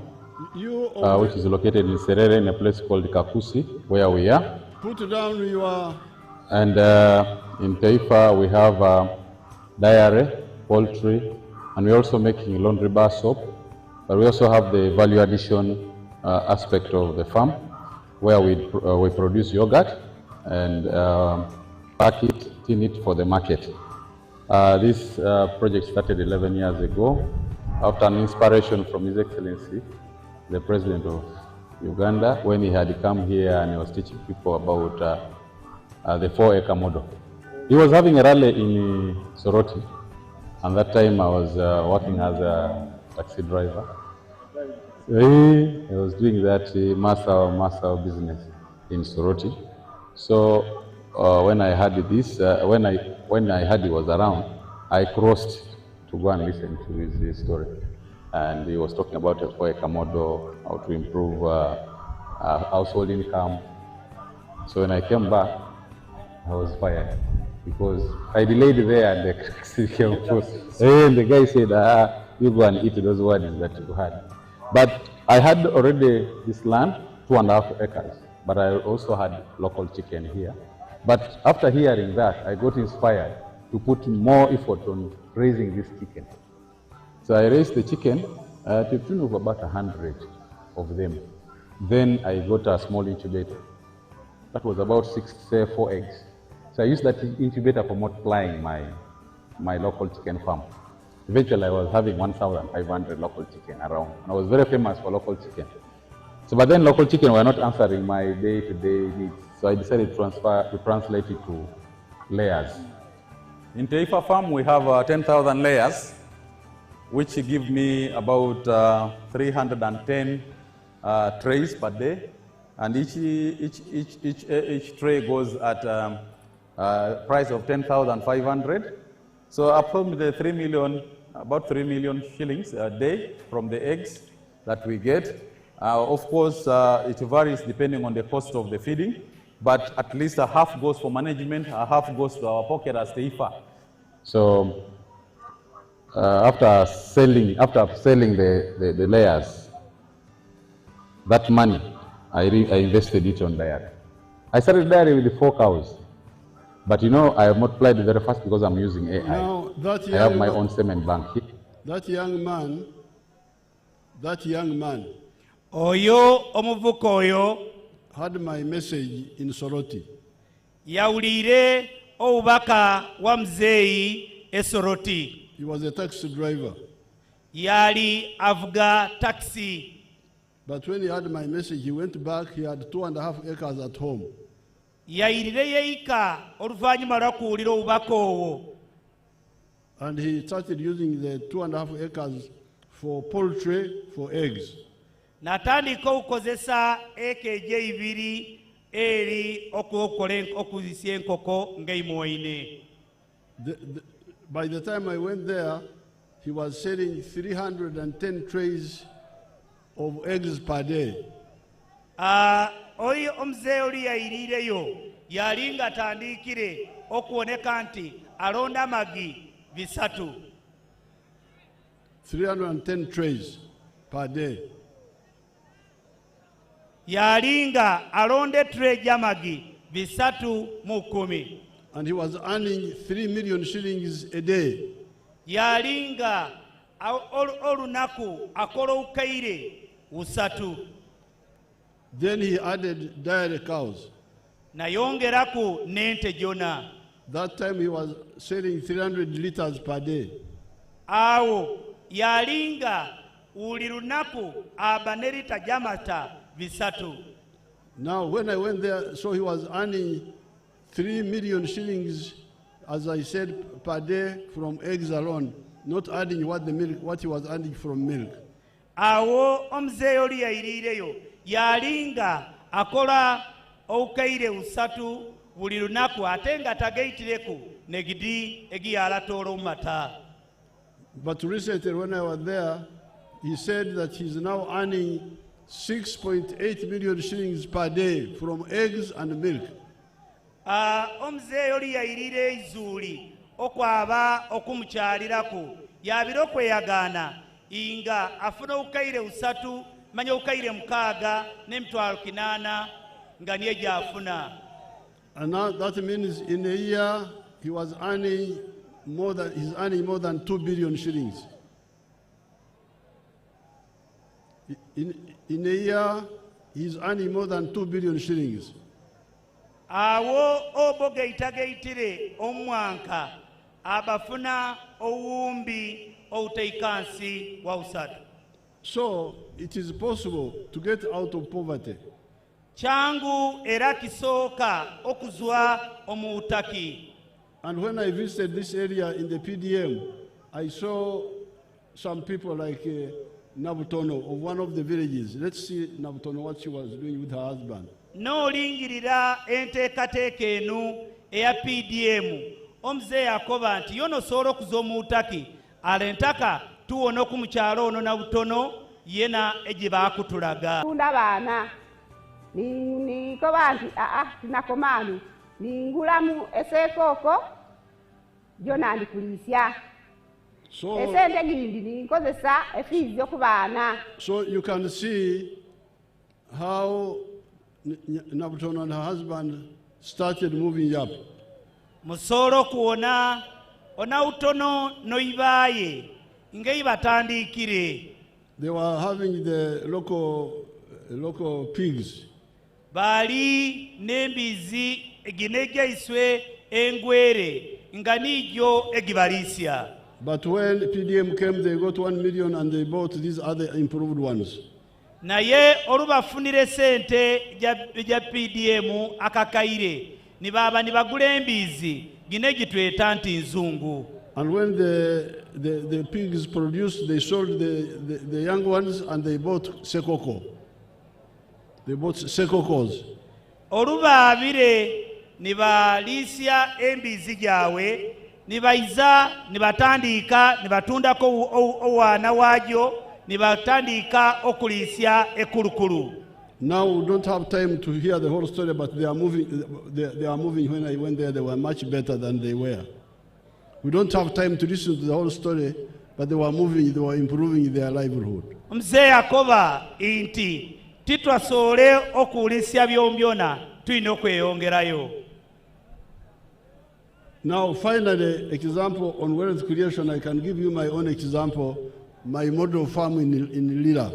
You which is located in Serere in a place called Kakusi, where we are. Put down your... And in Taifa, we have dairy, poultry, and we're also making laundry bar soap. But we also have the value addition aspect of the farm, where we produce yogurt and pack it, tin it for the market. This project started 11 years ago after an inspiration from His Excellency, the President of Uganda, when he had come here and he was teaching people about the 4-acre model. He was having a rally in Soroti, and that time I was working as a taxi driver. So he was doing that master business in Soroti. So when I heard this, when I heard he was around, I crossed to go and listen to his story. And he was talking about a 4-acre model, how to improve household income. So when I came back, I was fired because I delayed there and the taxi came first. And the guy said, you go and eat those words that you had. But I had already this land, 2.5 acres, but I also had local chicken here. But after hearing that, I got inspired to put more effort on raising this chicken. So I raised the chicken to the tune of about 100 of them. Then I got a small incubator. That was about 4 eggs. So I used that incubator for multiplying my local chicken farm. Eventually I was having 1,500 local chicken around. And I was very famous for local chicken. So but then local chicken were not answering my day-to-day needs. So I decided to translate it to layers. In Taifa farm we have 10,000 layers, which give me about 310 trays per day. And each tray goes at price of 10,500. So approximately 3 million, about 3 million shillings a day from the eggs that we get. Of course, it varies depending on the cost of the feeding, but at least a half goes for management, a half goes to our pocket as Taifa. So after selling the layers, that money, I invested it on dairy. I started dairy with the 4 cows. But you know, I have multiplied very fast because I'm using AI. Now, I have my own semen bank. That young man, Oyo omuvuka oyo had my message in Soroti. yawulire obubaka wa muzeeyi e Soroti. He was a taxi driver. Yali avuga taxi. But when he had my message, he went back. He had 2.5 acres at home. Yayirire yeika oluvannyuma lwakuwulira obubaka obwo. And he started using the 2.5 acres for poultry, for eggs. Natandika okukozesa eka egy'ebiri eri okuzisa enkoko ng'eyimwoine. By the time I went there, he was selling 310 trays of eggs per day. Oyo omuzeeyi oli yayirireyo yali nga tandikire okuwoneka nti alonda amagi 300. 310 trays per day. Yali nga alonda tray gy'amagi 310. And he was earning 3 million shillings a day. Yali nga olunaku akola obukaire 3. Then he added dairy cows. Nayongeraku n'ente jona. That time he was selling 300 liters per day. Awo yalinga buli lunaku aba ne lita gy'amata 3. Now when I went there, so he was earning 3 million shillings, as I said, per day from eggs alone, not adding what he was earning from milk. Awo omuzeeyi oli yayirireyo yalinga akola obukaire 3 buli lunaku ate nga tagayitireku negidi egiyalatoolo mu mata. But recently when I was there, he said that he's now earning 6.8 million shillings per day from eggs and milk. Omuzeeyi oli yayirira izuuli okwaba okumukyaliraku yabira okweyagaana inga afuna obukaire 3 manya ukaire mukaaga n'emitwalo 8 nga niye gyafuna. And now that means in a year he was earning more than 2 billion shillings. In a year he's earning more than 2 billion shillings. Awo obo geitire omwanka abafuna owumbi outaikansi wa usatu. So it is possible to get out of poverty. Changu era kisoka okuzwa omutaki. And when I visited this area in the PDM, I saw some people like Nabutono of one of the villages. Let's see Nabutono what she was doing with her husband. No lingirira enteekateeka eno eya PDM omuzeeyi akoba nti yono sobola okuza omutaki alentaka tuwona oku mukyalo ono Nabutono yena egye baakutulaga. Tunda baana nikoba nti tinakomaanu ningulamu eseekoko gyona ndikuliisya esente gindi ninkozesa efiizi ku baana. So you can see how Nabutono and her husband started moving up. Musoro kuona Onautono noibaye ngei batandikire. They were having the local pigs. Bali nembizi egineja iswe engwere nga nijo egibalisya. But when PDM came, they got 1 million and they bought these other improved ones. Naye olubafunire sente ja PDM akakaire nibaba nibagula embizi gineji tweta nti nzungu. And when the pigs produced, they sold the young ones and they bought sekoko. They bought sekokos. Olubabire nibalisya embizi jawe nibaiza nibatandika nibatundako owana wajo nibatandika okulisya ekulukulu. Now we don't have time to hear the whole story, but they are moving. They are moving. When I went there, they were much better than they were. We don't have time to listen to the whole story, but they were moving. They were improving their livelihood. Mzee Yakoba inti titwasole okulisya byombyona tuyina okweyongerayo. Now, finally, example on wealth creation, I can give you my own example, my model farm in Lira.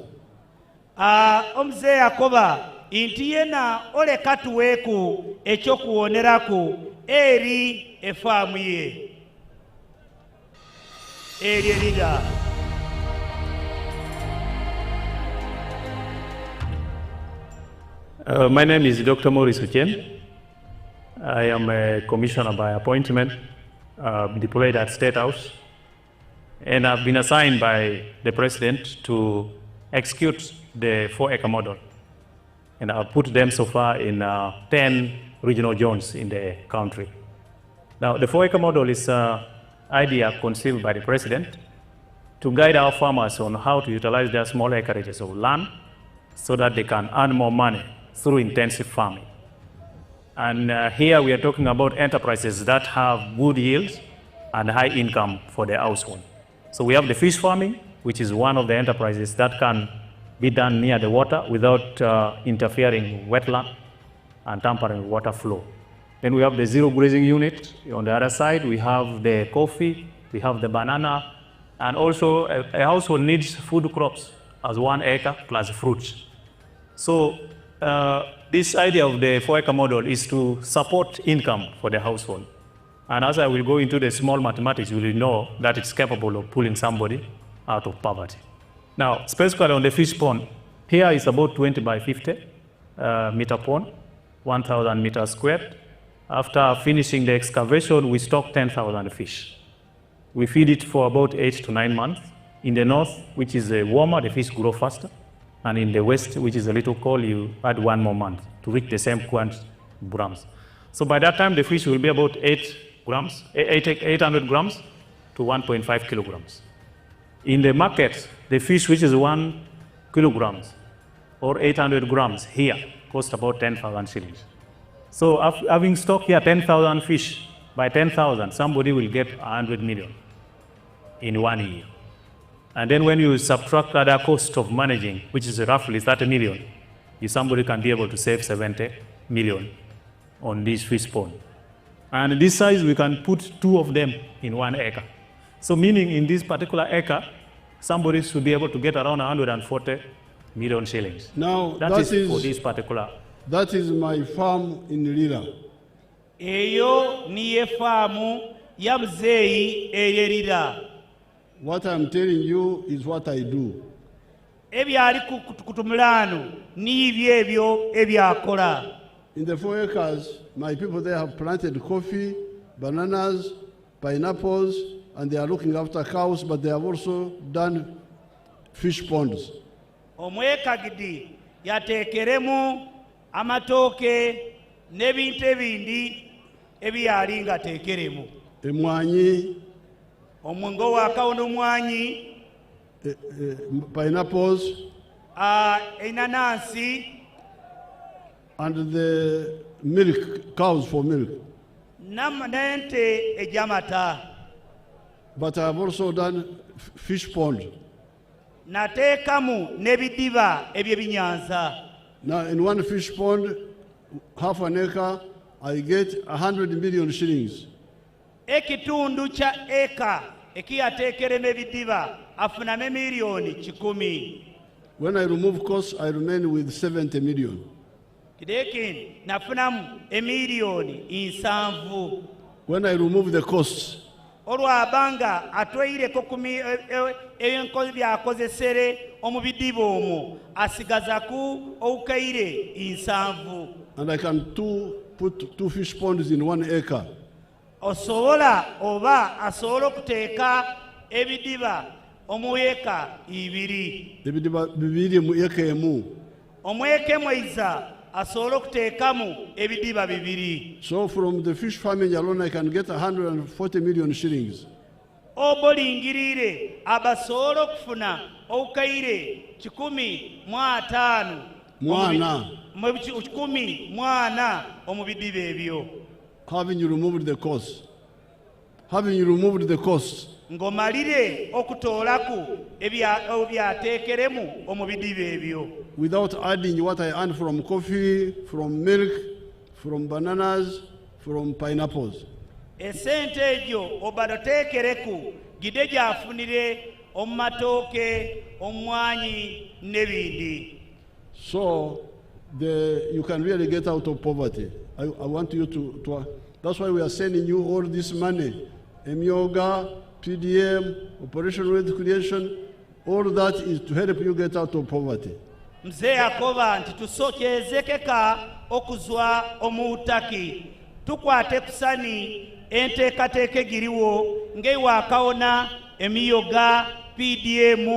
Omzee Yakoba inti yena ole katuweku ekyokuwoneraku eri efaamu ye eri Lira. My name is Dr. Maurice Ochen. I am a commissioner by appointment, deployed at State House, and I've been assigned by the President to execute the 4-acre model. And I've put them so far in 10 regional zones in the country. Now, the 4-acre model is an idea conceived by the President to guide our farmers on how to utilize their small acreages of land so that they can earn more money through intensive farming. And here we are talking about enterprises that have good yields and high income for the household. So we have the fish farming, which is one of the enterprises that can be done near the water without interfering with wetland and tampering with water flow. Then we have the zero grazing unit. On the other side, we have the coffee, we have the banana, and also a household needs food crops as 1 acre plus fruits. So this idea of the 4-acre model is to support income for the household. And as I will go into the small mathematics, you will know that it's capable of pulling somebody out of poverty. Now, specifically on the fish pond, here is about 20 by 50 meter pond, 1,000 meters squared. After finishing the excavation, we stock 10,000 fish. We feed it for about 8 to 9 months. In the north, which is warmer, the fish grow faster. And in the west, which is a little cold, you add 1 more month to reach the same quantity of grams. So by that time, the fish will be about 800 grams to 1.5 kilograms. In the market, the fish which is 1 kilograms or 800 grams here cost about 10,000 shillings. So having stock here 10,000 fish, by 10,000, somebody will get 100 million in 1 year. And then when you subtract other cost of managing, which is roughly 30 million, somebody can be able to save 70 million on this fish pond. And this size, we can put 2 of them in 1 acre. So meaning in this particular acre, somebody should be able to get around 140 million shillings. Now, that is for this particular. That is my farm in Lira. Eyo niye farmu ya Muzeeyi eyerira. What I'm telling you is what I do. Ebyali kutumulano nibyo ebyo ebyakola. In the 4 acres, my people there have planted coffee, bananas, pineapples, and they are looking after cows, but they have also done fish ponds. Omwekagidi yatekeremu amatooke n'ebintu ebindi ebyali nga tekeremu. Emwanyi, omwenge wakawono omwanyi, pineapples, enanansi, and the milk, cows for milk. N'ente ejamata. But I have also done fish pond. Nateekamu n'ebidiba eby'ebinyanza. Now in 1 fish pond, half an acre, I get 100 million shillings. Ekitundu kya eka ekiyateekeremu ebidiba afunamu miliyoni 10. When I remove costs, I remain with 70 million. Kidekini nafunamu emiliyoni 7. When I remove the costs, olwabanga atweireko ebyenkozi byakozesere omubidiba omwo asigazaku oukaire 7. and I can put 2 fish ponds in 1 acre. Osobola oba asobola okuteeka ebidiba omweka 2. Ebidiba bibiri mu eka emu. Omweke mwiza asobola okuteekamu ebidiba 2. So from the fish farming alone, I can get 140 million shillings. Obolingirire abasobola okufuna oukaire 15 mwana omubidiba ebyo. Having removed the cost. Having removed the cost. Ngomalire okutoolaku ebyateekeremu omubidiba ebyo. Without adding what I earn from coffee, from milk, from bananas, from pineapples. Esente ejo obadoteekereku gide gyafunire omumatooke, omwanyi n'ebindi. So you can really get out of poverty. I want you to that's why we are sending you all this money. Emyoga, PDM, Operation Wealth Creation, all that is to help you get out of poverty. Mzee akoba nti tusokyezekeka okuzwa omutaki. Tukwate kusani enteekateeka egiriwo ng'ewakawona emyoga, PDM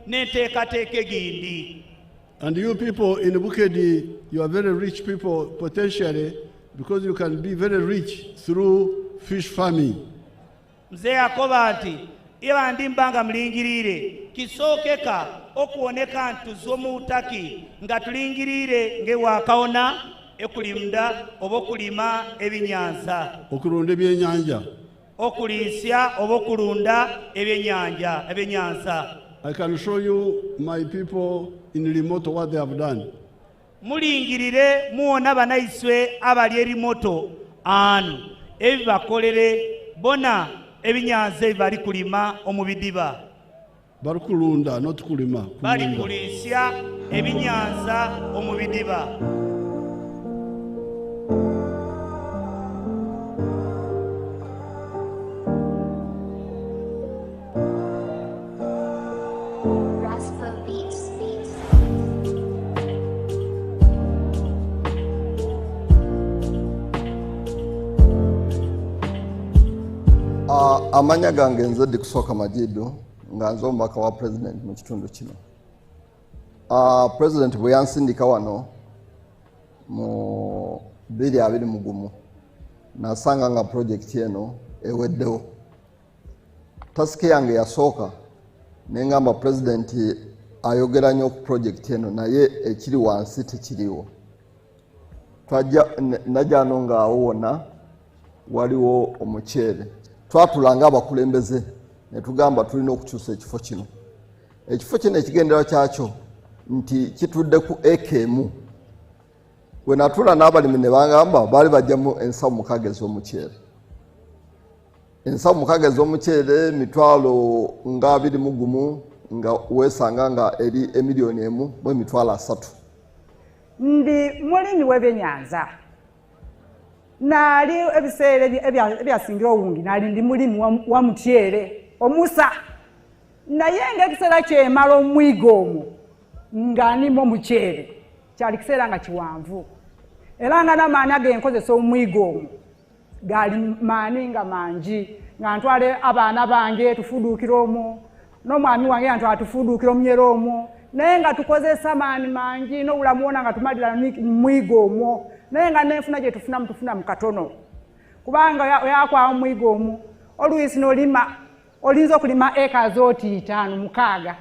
n'enteekateeka egindi. And you people in Bukedi, you are very rich people potentially, because you can be very rich through fish farming. Mzee akoba nti iba ndimbanga mlingirire kisookeka okuwoneka nti z'omutaki nga tulingirire ng'ewakawona ekulimda oba okulima ebinyanza. Okulunda ebyennyanja. Okuliisya oba okulunda ebyenyanza. I can show you my people in remote what they have done. Mulingirire muwona banaiswe abali erimoto anu ebibakolere bona ebinyanza ebibali kulima omubidiba. Bali kulunda, not kulima. Bali kuliisya ebinyanza omubidiba. Amanya gange nze Kusooka Majidu nga nze omubaka wa president mu kitundu kino. President bwe yansindika wano mu 2021 nasanga nga project eno eweddewo. Tasike yange yasooka nengamba president ayogera nnyo ku project eno naye ekiri wansi tekiriwo. Najja ano ng'awo wonna waliwo omuceere. Twatulanga abakulembeze ne tugamba tulina okukyusa ekifo kino ekifo kino ekigendera kyakyo nti kitudde ku ekemu we natula n'abalimi ne bangamba baali bajjamu ensawo mukaaga ez'omuceere ensawo mukaaga ez'omuceere mitwalo nga 21 nga weesanga nga eri emiliyoni 1 mu emitwalo 3 ndi mulimi w'ebyenyanza naali ebiseera ebyasingira obungi naali ndi mulimi wa mutyere omusa naye ng'ekiseera kyemala omwiga omwo nga nima omuceere kyali kiseera nga kiwanvu era nga n'amaani agenkozesa omwiga omwo gaali maani nga mangi nga ntwale abaana bange tufuduukira omwo n'omwami wange ntwala tufuduukira omunyera omwo naye nga tukozesa maani mangi n'obulamu wona nga tumalira mwiga omwo naye nga nenfuna gye tufuna mu katono kubanga yakwawo omwiga omwo oluyisi n'olima olinza okulima eka zooti 5 6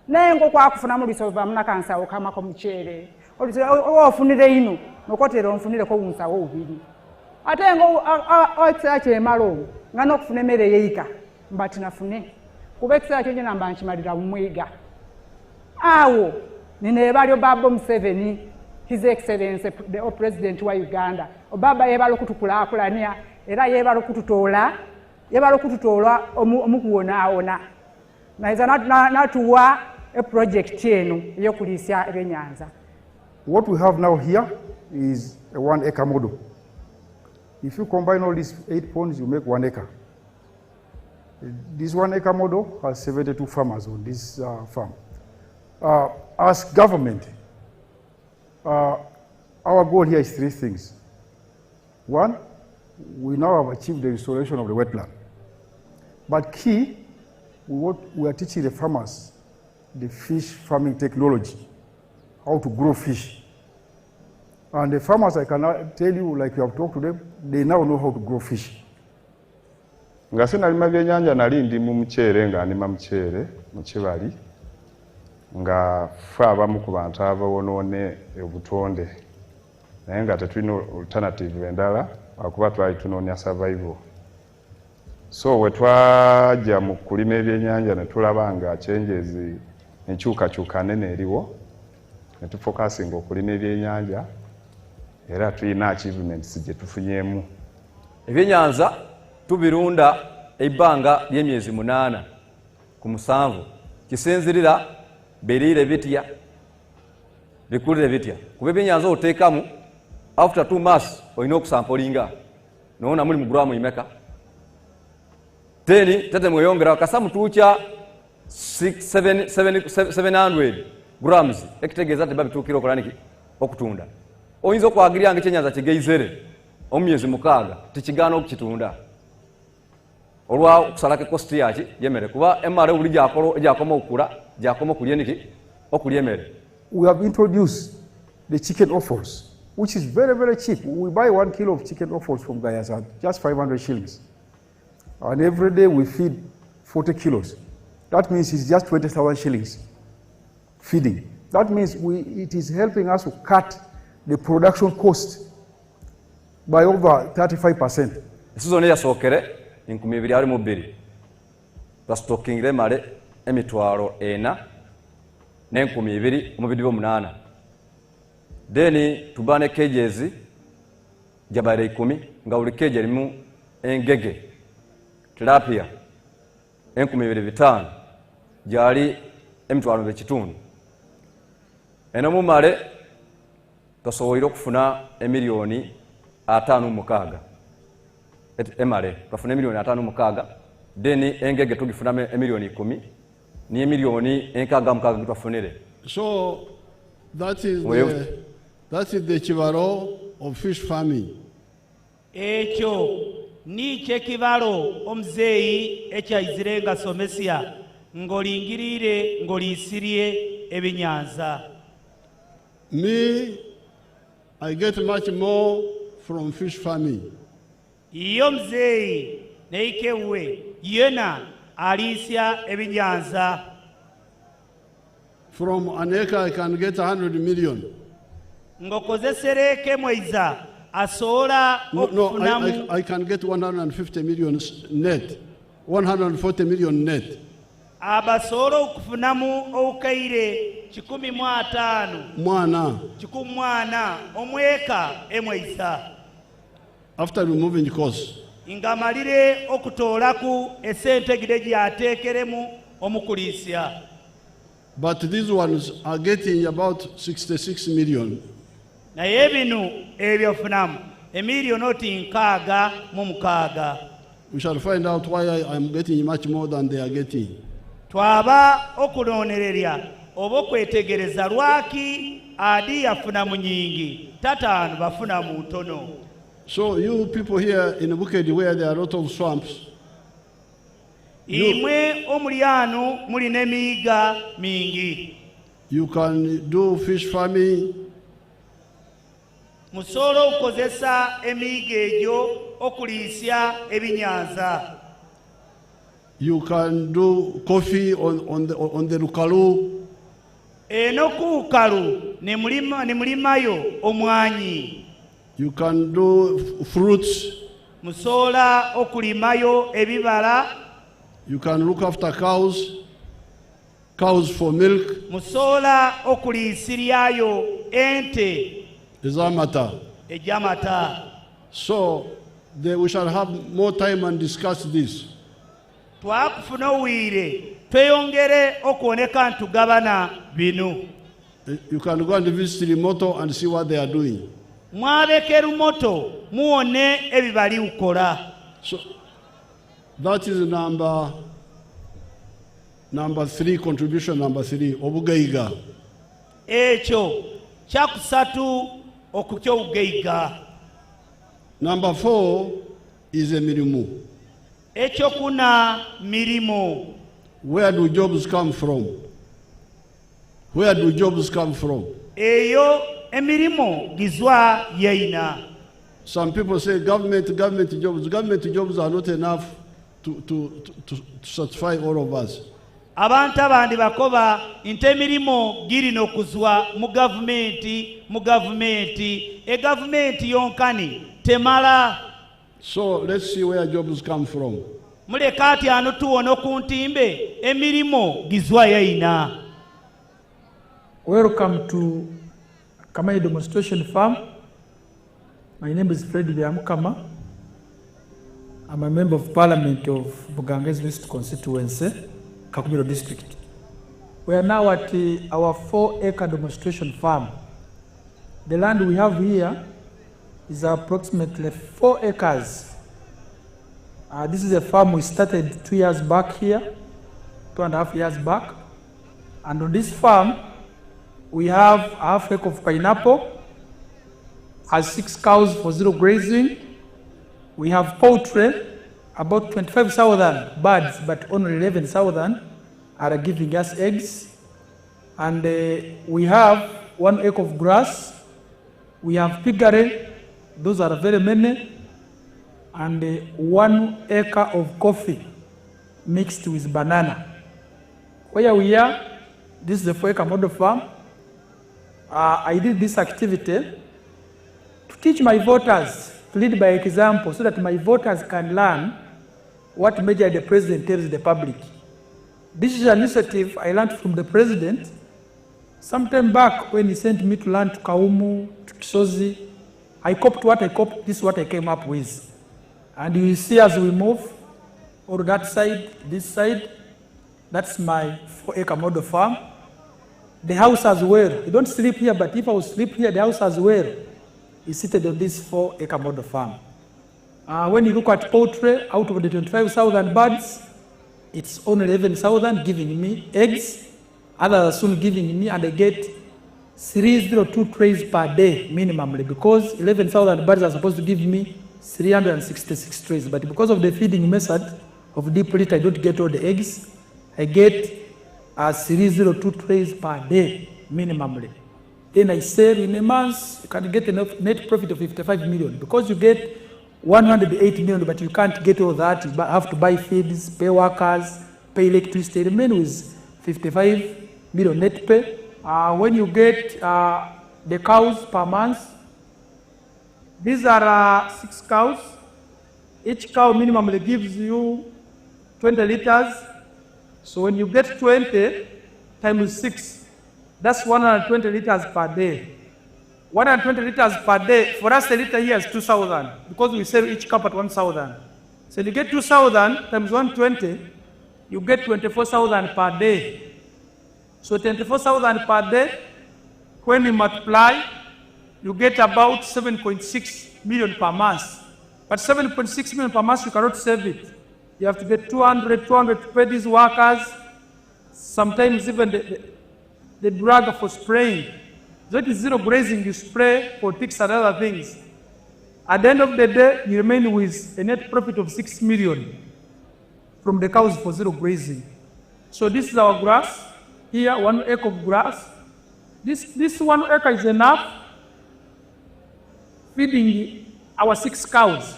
naye ng'okwakufunamu oluyisi ovaamu nakansawo kamako muceere oluyisi ofunire ino nokotera onfunireko obunsawo 2 ate ng'ekiseera kyemala omwo nga n'okufuna emmere yeeyika mba tinafune kuba ekiseera kyo gyona mba nkimalira mumwiga awo nino ebalyo Baba Museveni His Excellency the President wa Uganda obaba yebala okutukulaakulanya era yebala okututoola omukuwonaawona naiza natuwa project eno eyokuliisya ebyenyanza. What we have now here is a 1 acre model. If you combine all these 8 ponds, you make 1 acre. This 1 acre model has 72 farmers on this farm. As government, our goal here is 3 things. 1, we now have achieved the restoration of the wetland. But key, we are teaching the farmers the fish farming technology, how to grow fish. And the farmers, I can tell you, like you have talked to them, they now know how to grow fish. Nga sinalima byennyanja nali ndi mu muceere nga nima muceere mu kibali nga ffe abamu ku bantu abawonoone obutonde naye nga tetulina alternative endala akuba twali tunoonya survival. So we twajja mu kulima ebyennyanja ne tulaba nga changes enkyukakyuka nene eriwo ne tufokasinga okulima ebyennyanja era tulina achievements gye tufunyeemu. Ebyennyanja tubirunda ebbanga ly'emyezi 8 ku 7 kisinzirira beriire bitya bikulire bitya kuba ebyennyanja oteekamu after 2 months olina okusampolinga noona muli mu gulamu imeka teni tete mweyongera kasa mutuukya 700 grams ekitegeeza nti babituukira okolaniki okutunda oyinza okwagirya nga ekyennyanja kigeizere omyezi 6 tikigaana okukitunda olwa okusalako kosti yaki yemere kuba emare buli gyakoma okukula gyakoma okulya niki okulya emmere. We have introduced the chicken offals, which is very, very cheap. We buy 1 kilo of chicken offals from Guyas at just 500 shillings. And every day we feed 40 kilos. That means it's just 20,000 shillings feeding. That means it is helping us to cut the production cost by over 35%. Season yasookere 2022 twasitookingire male emitwalo 4 ne 8 tubane cages jabaire 10 nga buli cage erimu engege tilapia 25 jali emitwalo 2 eno mu male twasoboire okufuna emiliyoni 5 emale twafuna emiliyoni 5 then engege tugifuna emiliyoni 10 ni emiliyoni 6 twafunire. So that is the kibalo of fish farming. Ekyo ni ekibalo omuzeeyi ekyayizirenga somesya ng'olingirire ng'oliisirye ebyenyanza. Me, I get much more from fish farming. Iyo omuzeeyi neikewe yena aliisya ebyenyanza. From an acre I can get 100 million. Ng'okozesera eka emweiza asobola okufunamu. I can get 150 million net, 140 million net. abasobola okufunamu obukaire 15 mwana omweka emweisa after removing the cost. nga malire okutoolaku esente gide gyateekeremu omukuliisya. But these ones are getting about 66 million. Naye bino ebyofunamu emiliyoni 66. We shall find out why I'm getting much more than they are getting. Twaba okunonererya oba okwetegereza lwaki adi yafunamu nyingi tataanu bafunamu ntono. So you people here in Bukedi where there are a lot of swamps, imwe omulyano mulina emiyiga mingi. You can do fish farming. Musobola okukozesa emiyiga egyo okuliisya ebinyanza. You can do coffee on the Lukalu. Eno ku Lukalu ne mulimayo omwanyi. You can do fruits. Musobola okulimayo ebibala. You can look after cows for milk. Musobola okuliisiryayo ente. Ezamata. Ejamata. So we shall have more time and discuss this. Twakufuna obwire tweyongere okuoneka ntugabana bino. You can go and visit Remoto and see what they are doing. Mwabeke Remoto muone ebibali ukola. So that is number 3, contribution number 3, obugeiga. Ekyo kyakusatu okukyo obugeiga. Number 4 is emirimu. Ekyo kuna mirimo. Where do jobs come from? Where do jobs come from? Eyo emirimo gizwa yeina. Some people say government jobs. Government jobs are not enough to satisfy all of us. Abantu abandi bakoba nte emirimo girina okuzwa mu gavumenti gavumenti yonkani temala. So let's see where jobs come from. Muleka ati ano tuwona ku ntimbe emirimo gizwa yeina. Welcome to Kamai Demonstration Farm. My name is Fred Byamukama. I'm a member of Parliament of Buganges West Constituency, Kakubiro District. We are now at our 4-acre demonstration farm. The land we have here is approximately 4 acres. This is a farm we started 2 years back here, 2.5 years back. And on this farm, we have a half acre of pineapple, has 6 cows for 0 grazing. We have poultry, about 25,000 birds, but only 11,000 are giving us eggs. And we have 1 acre of grass. We have piggery, those are very many. And 1 acre of coffee mixed with banana. Where we are, this is the 4-acre model farm. I did this activity to teach my voters, to lead by example, so that my voters can learn what measure the president tells the public. This is an initiative I learned from the president sometime back when he sent me to learn to Kaumu, to Kisozi. I copied what I copied, this is what I came up with. And you will see as we move, or that side, this side, that's my 4-acre model farm. The house as well. You don't sleep here, but if I would sleep here, the house as well is seated on this 4-acre model farm. When you look at poultry, out of the 25,000 birds, it's only 11,000 giving me eggs. Others are soon giving me, and I get 302 trays per day minimally, because 11,000 birds are supposed to give me 366 trays. But because of the feeding method of deep litter, I don't get all the eggs. I get 302 trays per day minimally. Then I sell in a month, you can get a net profit of 55 million. Because you get 108 million, but you can't get all that. You have to buy feeds, pay workers, pay electricity. Remain with 55 million net pay. When you get the cows per month, these are 6 cows. Each cow minimally gives you 20 liters. So when you get 20 times 6, that's 120 liters per day. 120 liters per day, for us a liter here is 2,000 because we sell each cup at 1,000. So you get 2,000 times 120, you get 24,000 per day. So 24,000 per day, when you multiply, you get about 7.6 million per month. But 7.6 million per month, you cannot save it. You have to get 200 to pay these workers, sometimes even the drug for spraying. That is zero grazing, you spray for ticks and other things. At the end of the day, you remain with a net profit of 6 million from the cows for zero grazing. So this is our grass. Here, 1 acre of grass. This 1 acre is enough feeding our 6 cows.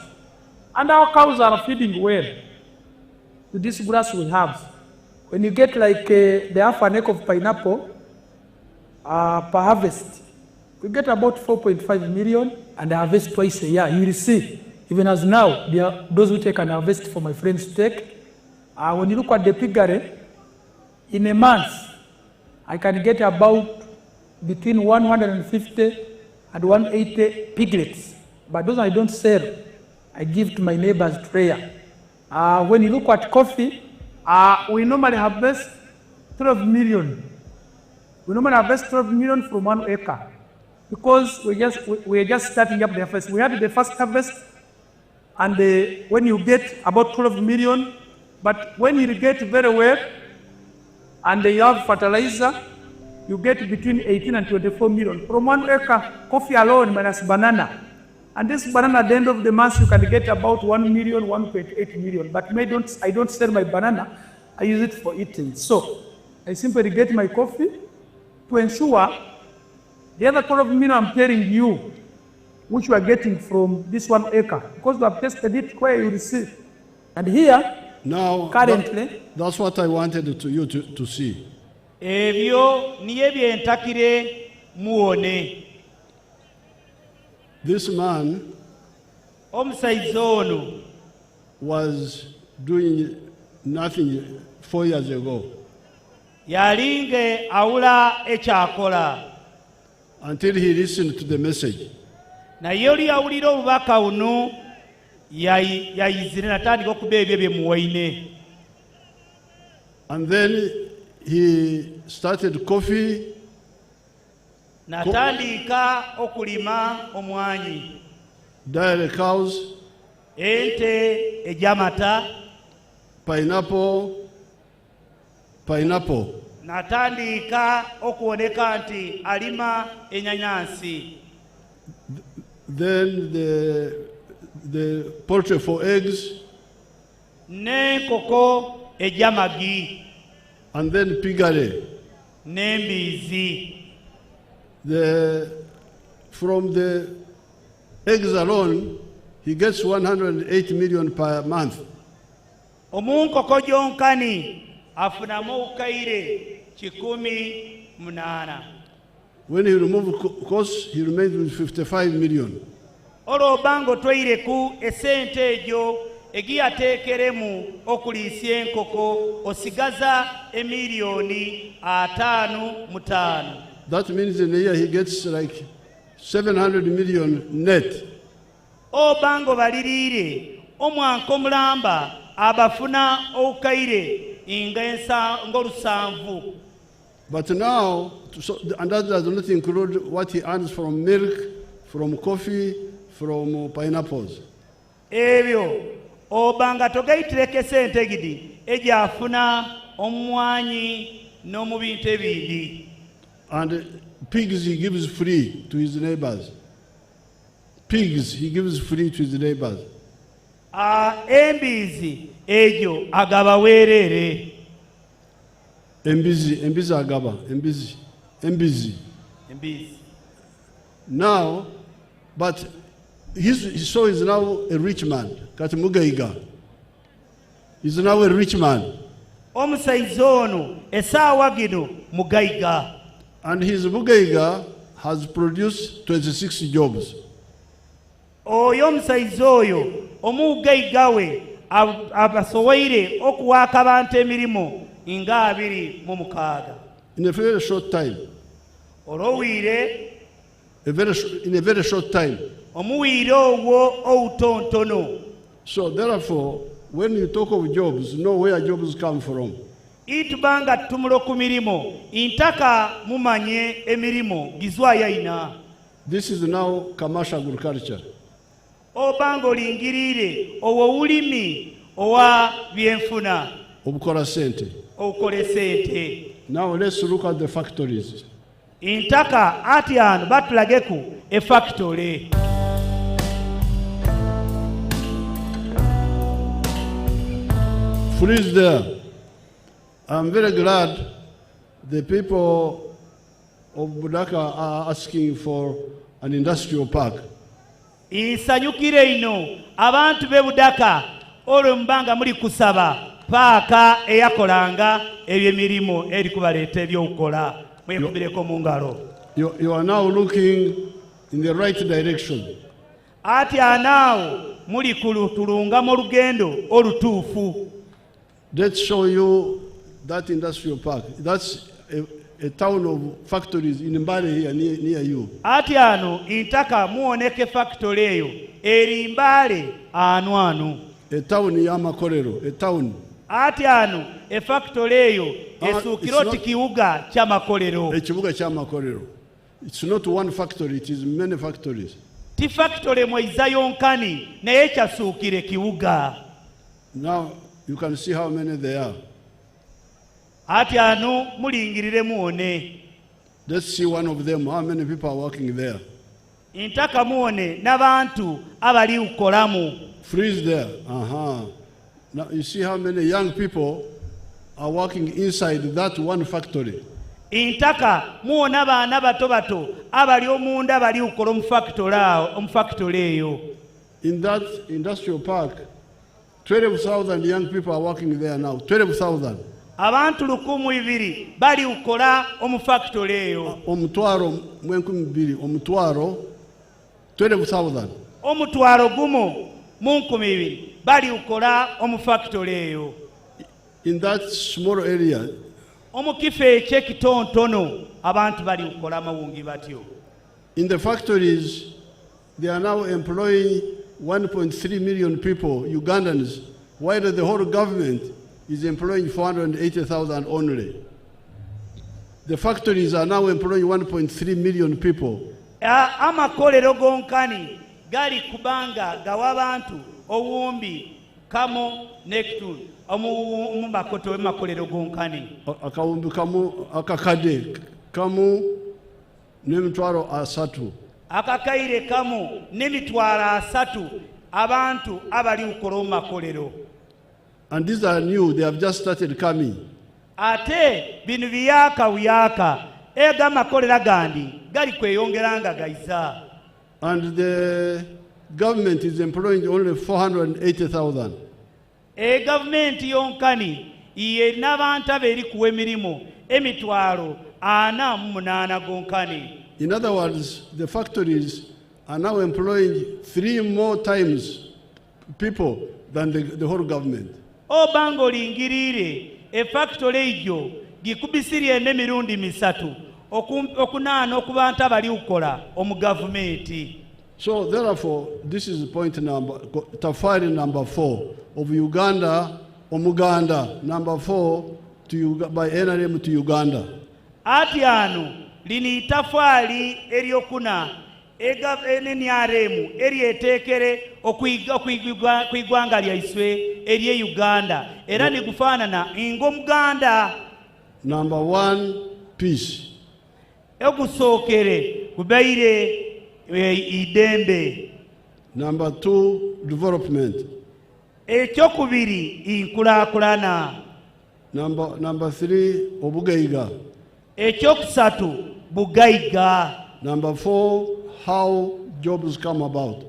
And our cows are feeding well to this grass we have. When you get like the half an acre of pineapple, per harvest, we get about 4.5 million and I harvest twice a year. You will see, even as now, there are those who take and harvest for my friends to take. When you look at the piggery, in a month, I can get about between 150 and 180 piglets. But those I don't sell, I give to my neighbors to prayer. When you look at coffee, we normally harvest 12 million. We normally harvest 12 million from 1 acre because we're just starting up the harvest. We had the first harvest, and when you get about 12 million, but when you irrigate very well, and you have fertilizer, you get between 18 and 24 million. From 1 acre, coffee alone minus banana. And this banana at the end of the month, you can get about 1 million, 1.8 million. But I don't sell my banana, I use it for eating. So I simply get my coffee to ensure the other 12 million I'm telling you, which we are getting from this 1 acre, because we have tested it where you receive. And here, now, currently, that's what I wanted you to see. This man was doing nothing 4 years ago. Until he listened to the message. And then he started coffee. Dairy cows. Pineapple. Natandika okuoneka nti alima enyanyansi. Then the poultry for eggs. Ne koko ejamagi. And then piggery. Nembizi. From the eggs alone, he gets 108 million per month. Omunkoko jonkani afunamu ukaire 18. When he removes costs, he remains with 55 million. Olo bango toireku esente ejo egiyatekeremu okulisya enkoko osigaza emiliyoni 5. That means in a year he gets like 700 million net. O bango balirire omwanko mulamba abafuna okaire ingensa ngolusanvu. But now, and that does not include what he earns from milk, from coffee, from pineapples. Ebyo obanga togaitireke sente gidi ejafuna omwanyi no mu bintu ebindi. And pigs he gives free to his neighbors. Pigs he gives free to his neighbors. Embizi ejo agaba werere. Embizi agaba. Embizi. Now, but so he's now a rich man. Katimugaiga. He's now a rich man. Omusaizono esawa gino mugaiga. And his Mugaiga has produced 26 jobs. Oyo omusaizoyo omugaigawe abasoweire okuwaka abantu emirimu nga 26. In a very short time. Olw'obwire In a very short time. omuwire ogwo outontono. So therefore, when you talk of jobs, know where jobs come from. Itubanga tumulo ku mirimo intaka mumanye emirimo gizwaya ina. This is now commercial agriculture. Obanga olingirire owo ulimi owa byenfuna Obukola sente. okole sente. Now let's look at the factories. Intaka ati ano batulageku e factory. Freeze there. I'm very glad the people of Budaka are asking for an industrial park. Insanyukire ino abantu be Budaka olwo mbanga muri kusaba paaka eyakolanga ebyemirimu eri kubaleeta ebyokukola mwekubireko mu ngalo. You are now looking in the right direction. Ati anaawo muri kulutulunga mu lugendo olutuufu. Let's show you that industrial park. That's a town of factories in Mbale here near you. Ati ano intaka muoneke factory eyo eri Mbale anu. A town ya Makolero, a town. Ati ano e factory eyo esukiroti kiuga kya Makolero. Ekibuga kya Makolero. It's not one factory, it is many factories. Ti factory mwiza yonkani naye kyasuukire kiuga. Now you can see how many there are. Ati ano mulingirire muone. Let's see one of them, how many people are working there. Intaka muone n'abantu abali ukolamu. Freeze there. Now you see how many young people are working inside that one factory. Intaka muona baana bato bato abali omunda bali ukola mu factory eyo. In that industrial park, 12,000 young people are working there now. 12,000. Abantu 1,200 bali ukola omu factory eyo. Omutwaro 12,000. Omutwaro gumo mu 2,000 bali ukola omu factory eyo. In that small area, omu kifo ekyekitontono abantu bali ukola mawungi batyo. In the factories, they are now employing 1.3 million people, Ugandans, while the whole government is employing 480,000 only. The factories are now employing 1.3 million people. Amakolero gonkani gali kubanga gawa abantu owumbi kamo nektu omu makoto makolero gonkani. Akawumbi kamo akakade kamo n'emitwaro 3. Akakaire kamo n'emitwaro 3 abantu abali ukola mu makolero. And these are new, they have just started coming. Ate binu biyaka ega makolera gandi gali kweyongeranga gaiza. And the government is employing only 480,000. Government yonkani iye n'abantu aberi kuwa emirimu emitwaro 48 gonkani. In other words, the factories are now employing 3 more times people than the whole government. Obanga olingirire e factory ejo gikubisirye n'emirundi 3 okunaana okubantu abali ukola omu government. So therefore, this is point tafari number 4 of Uganda, Omuganda, number 4 by NRM to Uganda. Ati ano lini tafari eriokuna NRM erietekere okwigwanga lyaiswe erie Uganda era ni kufanana ingo Muganda. Number 1, peace. Egusokere kubeire idembe. Number 2, development. Ekyokubiri inkulakulana. Number 3, obugaiga. Ekyokusatu bugaiga. Number 4, how jobs come about.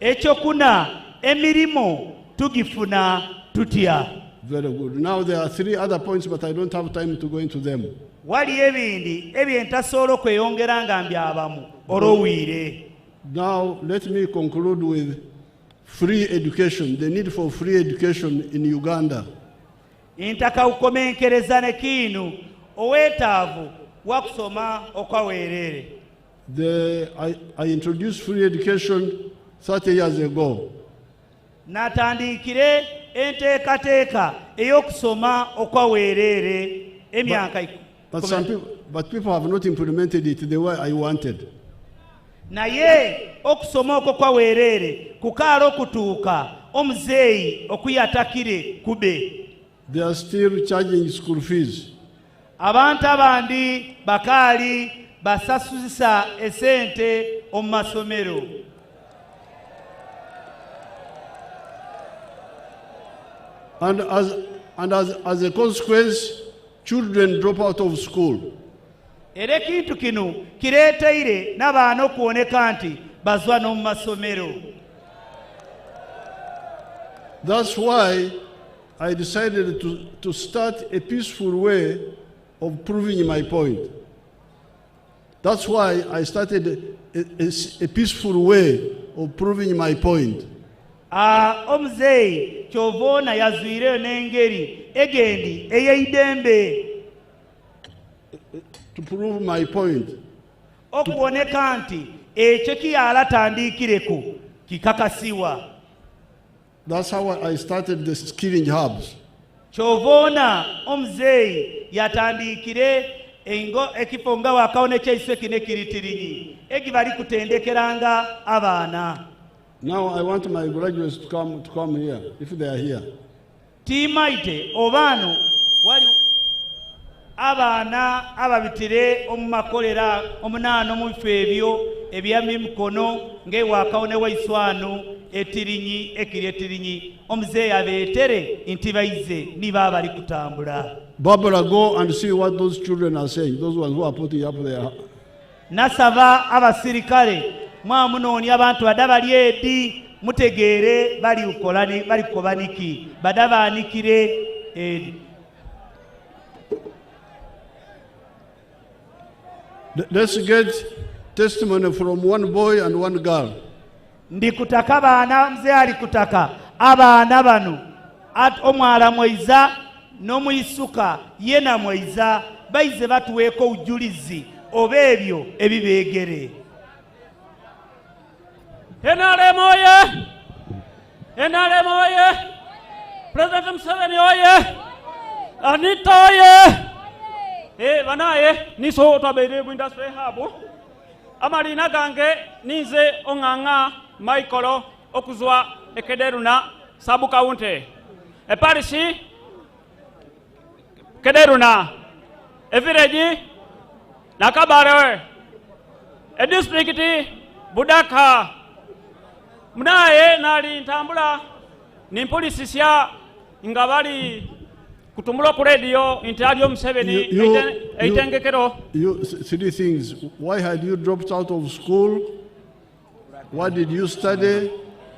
Ekyokuna emirimo tugifuna tutya. Very good. Now there are 3 other points, but I don't have time to go into them. Wali ebindi ebyentasobola okweyongera nga mbyabamu olw'obwire. Now let me conclude with free education, the need for free education in Uganda. intaka ukomenkereza ne kinu owetaavu wakusoma okwawerere. I introduced free education 30 years ago. Natandikire enteekateeka ey'okusoma okwawerere emyaka But people have not implemented it the way I wanted. Naye okusoma okwo kwawerere kukaala okutuuka omuzeeyi okuyatakire kube. They are still charging school fees. Abantu abandi bakaali basasuza esente omu masomero. And as a consequence, children drop out of school. Era ekintu kino kireeteire n'abaana okuwoneka nti bazwa n'omu masomero. That's why I decided to start a peaceful way of proving my point. That's why I started a peaceful way of proving my point. Omuzeeyi ky'ovoona yazwireyo n'engeri egendi ey'eidembe. To prove my point. Okuwoneka nti ekyo ky'alatandikireko kikakasiwa. That's how I started the skilling hubs. Ky'ovoona omuzeeyi yatandikire ekifo nga wakawone ky'eiswe kine kiritirinyi egibali kutendekeranga abaana. Now I want my graduates to come here, if they are here. Timaite obaano wali abaana ababitire omu makolera omunaano mu bifo ebyo eby'emikono ng'ewakawone waiswanu etirinyi ekiri etirinyi omuzeeyi abeetere nti bayize niba bali kutambula. Barbara, go and see what those children are saying, those ones who are putting up there. Nasaba abasirikale mwamunoonya abantu badabali edi mutegeere bali kukobaniki badabaanikire edi. Let's get testimony from one boy and one girl. Ndikutaka baana mzee alikutaka abaana bano omwala mwiza n'omuyisuka yena mwiza baize batuweeko ujulizi oba ebyo ebibeegere. NRM oye! NRM oye! President Museveni oye! Anita oye! Banaye niso twabeire mu industry hub. Amalina gange nize onganga Michael okuzwa ekederuna sabu kaunti. Eparishi kederuna evireji nakabare district Budaka munaye nali ntambula ni polisi sya ngabali kutumula ku radio interview Museveni eitengekero. You three things. Why had you dropped out of school? What did you study?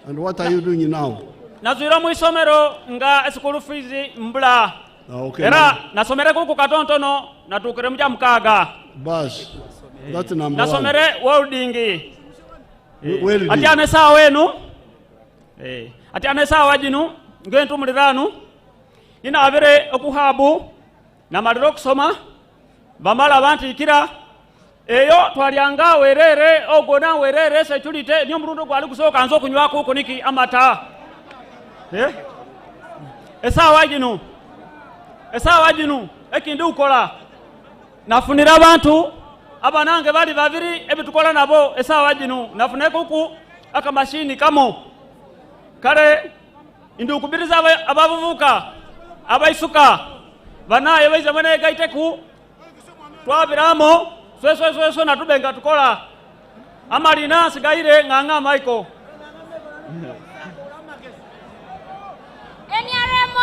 And what are you doing now? Nazwira mu isomero nga school fees mbula. Okay. Era nasomere ku katontono natukire mu mukaaga. Bas. That's number one. Nasomere welding. Welding. Ati anesa wenu. Ati anesa wajinu ngentu muliranu. Ina abere okuhabu na maliro kusoma bamala abantu ikira eyo twalyanga werere ogona werere security niyo murundo gwali kusoka nzo kunywa kuko niki amata esawa jinu ekindi ukola nafunira abantu abanange bali babiri ebitukola nabo esawa jinu nafune kuku aka mashini kamo kale indukubiriza abavuvuka abaisuka banaye baize mwene gaiteku twabiramo sweso natubenga tukola amalina sigaire nganga Michael. NRM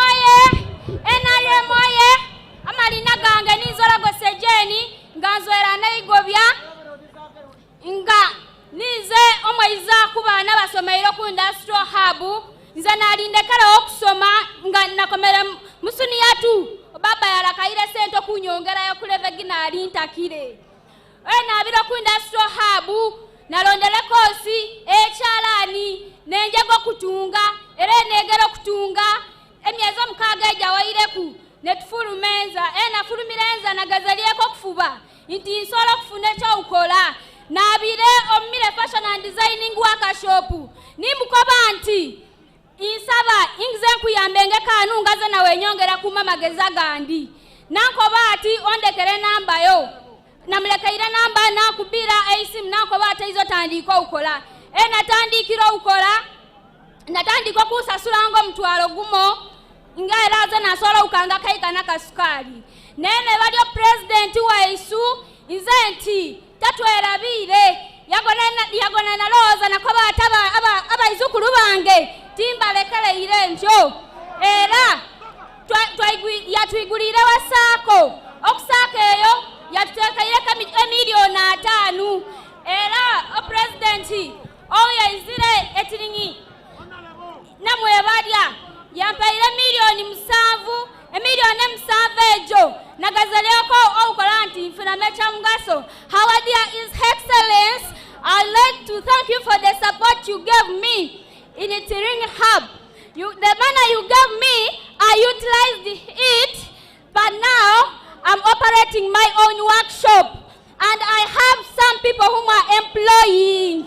oye amalina gange nizola gosejeni nganzwera neigobya nga nize omweiza kubaana basomeire ku industrial hub nze nalindekera okusoma nga nakomere musuni yatu baba yalakaire sente kunyongera yo kuleve ginali ntakire nabira ku industrial hub nalondele kosi echalani nenjego kutunga era negera kutunga emyezo mukaaga ejawaireku netufulumenza nafulumirenza nagazalieko okufuba nti nsobola okufuna ekyowukola nabire omumire fashion and designing workshop nimbukoba nti insaba ingize nkuyambe ngekanu ngaze nawe nyongera kuma mageza gandi nankoba ati ondekere namba yo namulekaire namba nakubira eisim nankoba ati izo tandiko ukola natandikira ukola natandika kusasula ngo mtwalo gumo ngairaza nasola ukanga kaika nakasukali nene balyo president waisu inzenti tatwerabire yagona naloza nakoba ataba abaizukulu bange timbalekele irenjo era yatwigulire wasako okusaka eyo yatuteekaire emiliyoni 5 era president oyo izire etiringi namwebalya yampaire emiliyoni 7 ejo nagazalieko oukola nti nfuna mecha mugaso. However, His Excellence, I'd like to thank you for the support you gave me in the Tiring Hub. The money you gave me, I utilized it, but now I'm operating my own workshop, and I have some people whom are employing,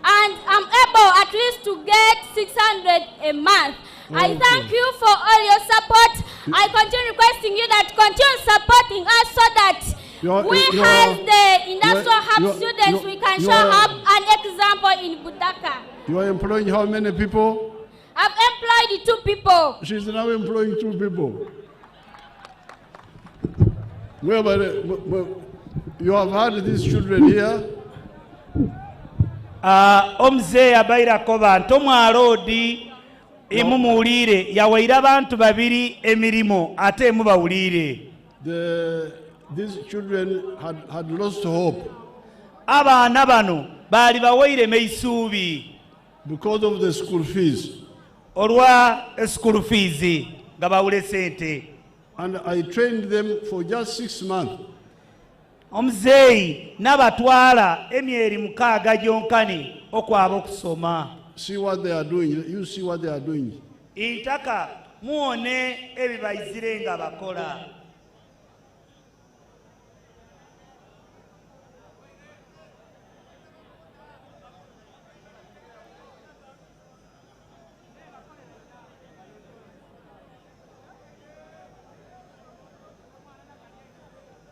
and I'm able at least to get 600 a month. I thank you for all your support. I continue requesting you that continue supporting us so that we as the industrial hub students, we can show up an example in Budaka. You are employing how many people? I've employed 2 people. She's now employing 2 people. You have had these children here. Omze abairako bantu omwalodi imumuwulire yawaire abantu babiri emirimu ate mubawulire. These children had lost hope. Abaana bano baali bawaire meisuubi because of the school fees. Olwa school fees nga bawule sente. And I trained them for just 6 months. Omuzeeyi nabatwala emyeri 6 gyonkani okwaba okusoma. See what they are doing. You see what they are doing. Intaka muone ebibayizire nga bakola.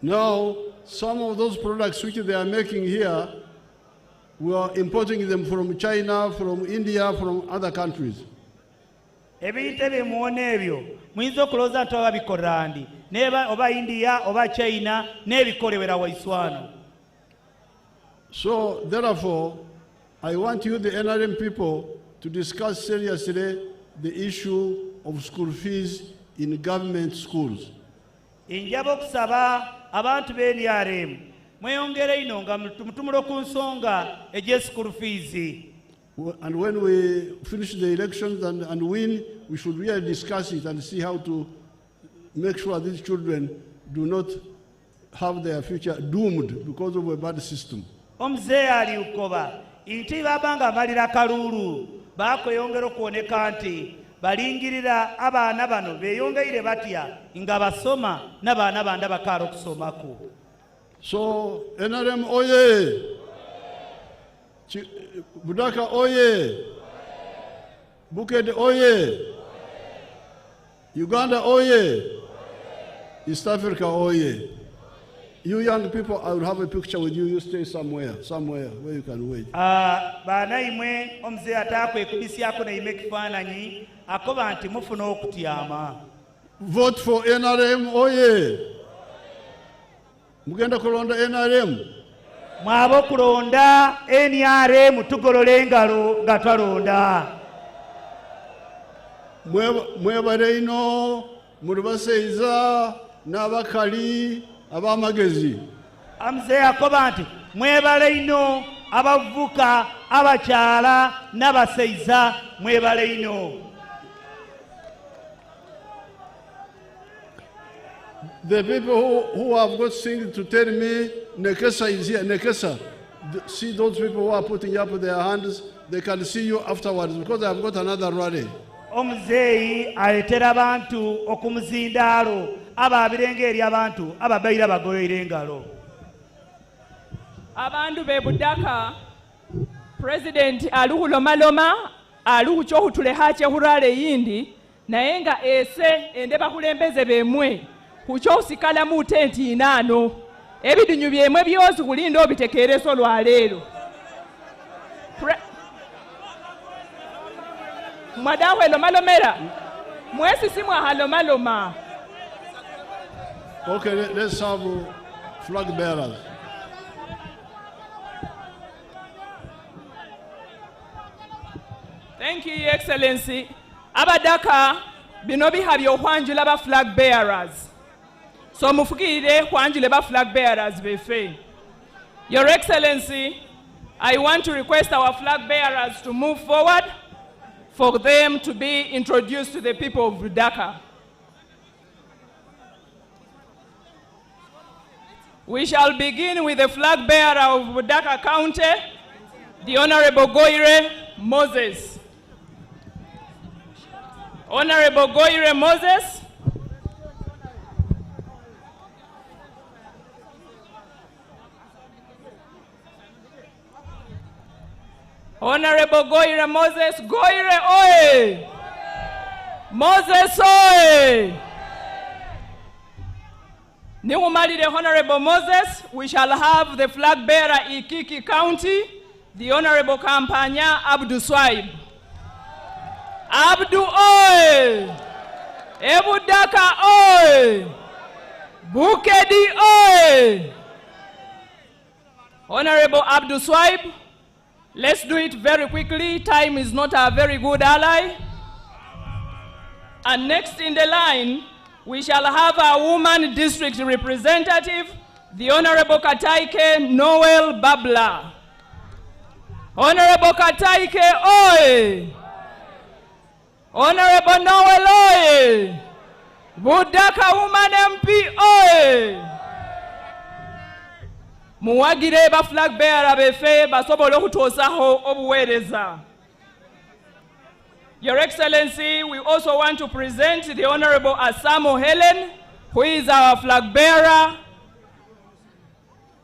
Now, some of those products which they are making here, we are importing them from China, from India, from other countries. Ebintu ebimuona ebyo muyinza okulowooza nti babikolera ndi oba India oba China n'ebikolebera waiswano. So therefore, I want you, the NRM people, to discuss seriously the issue of school fees in government schools. Njaba okusaba abantu b'NRM mweyongere ino nga mutumula ku nsonga ej'e school fees. And when we finish the elections and win, we should really discuss it and see how to make sure these children do not have their future doomed because of a bad system. Omuzeeyi ali ukoba nti babanga amalira kalulu bakweyongera okuwoneka nti balingirira abaana bano beeyongeire batya nga basoma n'abaana bandi abakaala okusomako. So NRM oye, Budaka oye, Buked oye, Uganda oye, East Africa oye. You young people, I will have a picture with you. You stay somewhere where you can wait. Baana imwe omuzeeyi atakwekubisiako naime ekifaananyi akoba nti mufuna okutyama. Vote for NRM oye. Mugenda kulonda NRM. Mwaba okulonda NRM tugolole engalo nga twalonda. Mwebale ino muli basaiza n'abakali abamagezi. Omuzeeyi akoba nti mwebale ino abavubuka abakyala n'abasaiza mwebale ino. The people who have got things to tell me, Nekesa is here. Nekesa, see those people who are putting up their hands, they can see you afterwards because I have got another rally. Omuzeeyi aletera abantu okumuzindaalo ababirenga eri abantu ababaire bagoyire engalo. Abandu be Budaka, President alukulomaloma alukuchokutuleha chehurale yindi naye nga ese ende bakulembeze bemwe kuchokusikala mu tenti inano ebidunyu byemwe byosi kulinda obitekereso lwaleero. Mwadawe lomalomera mwesi si mwahalomaloma. Okay, let's have flag bearers. Thank you, Your Excellency. Abadaka bino bihabye okwanjula ba flag bearers. So mufukirire kwanjule ba flag bearers befe. Your Excellency, I want to request our flag bearers to move forward for them to be introduced to the people of Budaka. We shall begin with the flag bearer of Budaka County, the Honorable Goire Moses. Honorable Goire Moses. Honorable Goire Moses. Goire oye! Moses oye! Niumalide Honorable Moses, we shall have the flag bearer Ikiki County, the Honorable Campagna Abdu Swaib. Abdu oye! Ebudaka oye! Bukedi oye! Honorable Abdu Swaib, let's do it very quickly. Time is not a very good ally. And next in the line, we shall have a woman district representative, the Honorable Kataike Noel Babla. Honorable Kataike oye! Honorable Noel oye! Budaka woman MP oye! Muwagire ba flag bearer befe basobole okutosaho obuweereza. Your Excellency, we also want to present the Honorable Asamo Helen, who is our flag bearer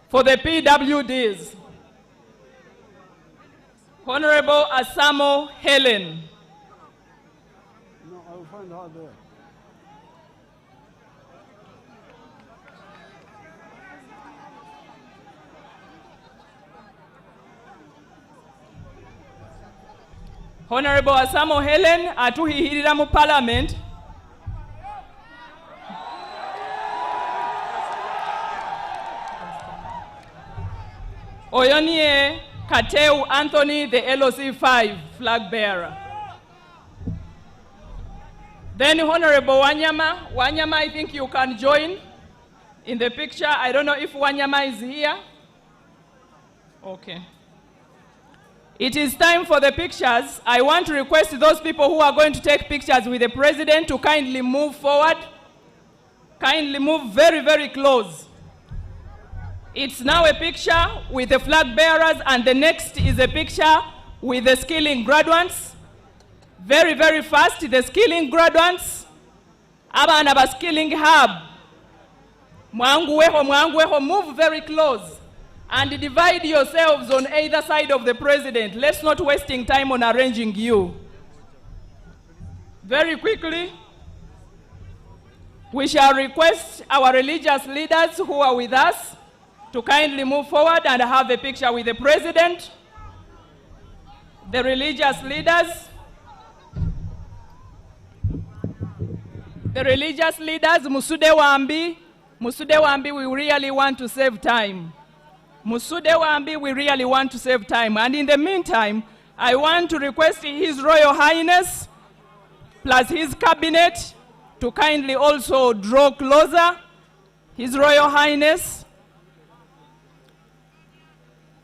for the PWDs. Honorable Asamo Helen. No, I will find her there. Honorable Asamo Helen atuhihirira mu Parliament. Oyonie Kateu Anthony, the LOC5 flag bearer. Then Honorable Wanyama. Wanyama, I think you can join in the picture. I don't know if Wanyama is here. Okay. It is time for the pictures. I want to request those people who are going to take pictures with the President to kindly move forward. Kindly move very, very close. It's now a picture with the flag bearers, and the next is a picture with the skilling graduates. Very, very fast, the skilling graduates. Abana ba skilling hub. Mwanguweho, move very close. And divide yourselves on either side of the President. Let's not wasting time on arranging you. Very quickly, we shall request our religious leaders who are with us to kindly move forward and have a picture with the President. The religious leaders. The religious leaders, Musude Wambi, we really want to save time. Musude Wambi, we really want to save time. And in the meantime, I want to request His Royal Highness plus his cabinet to kindly also draw closer. His Royal Highness,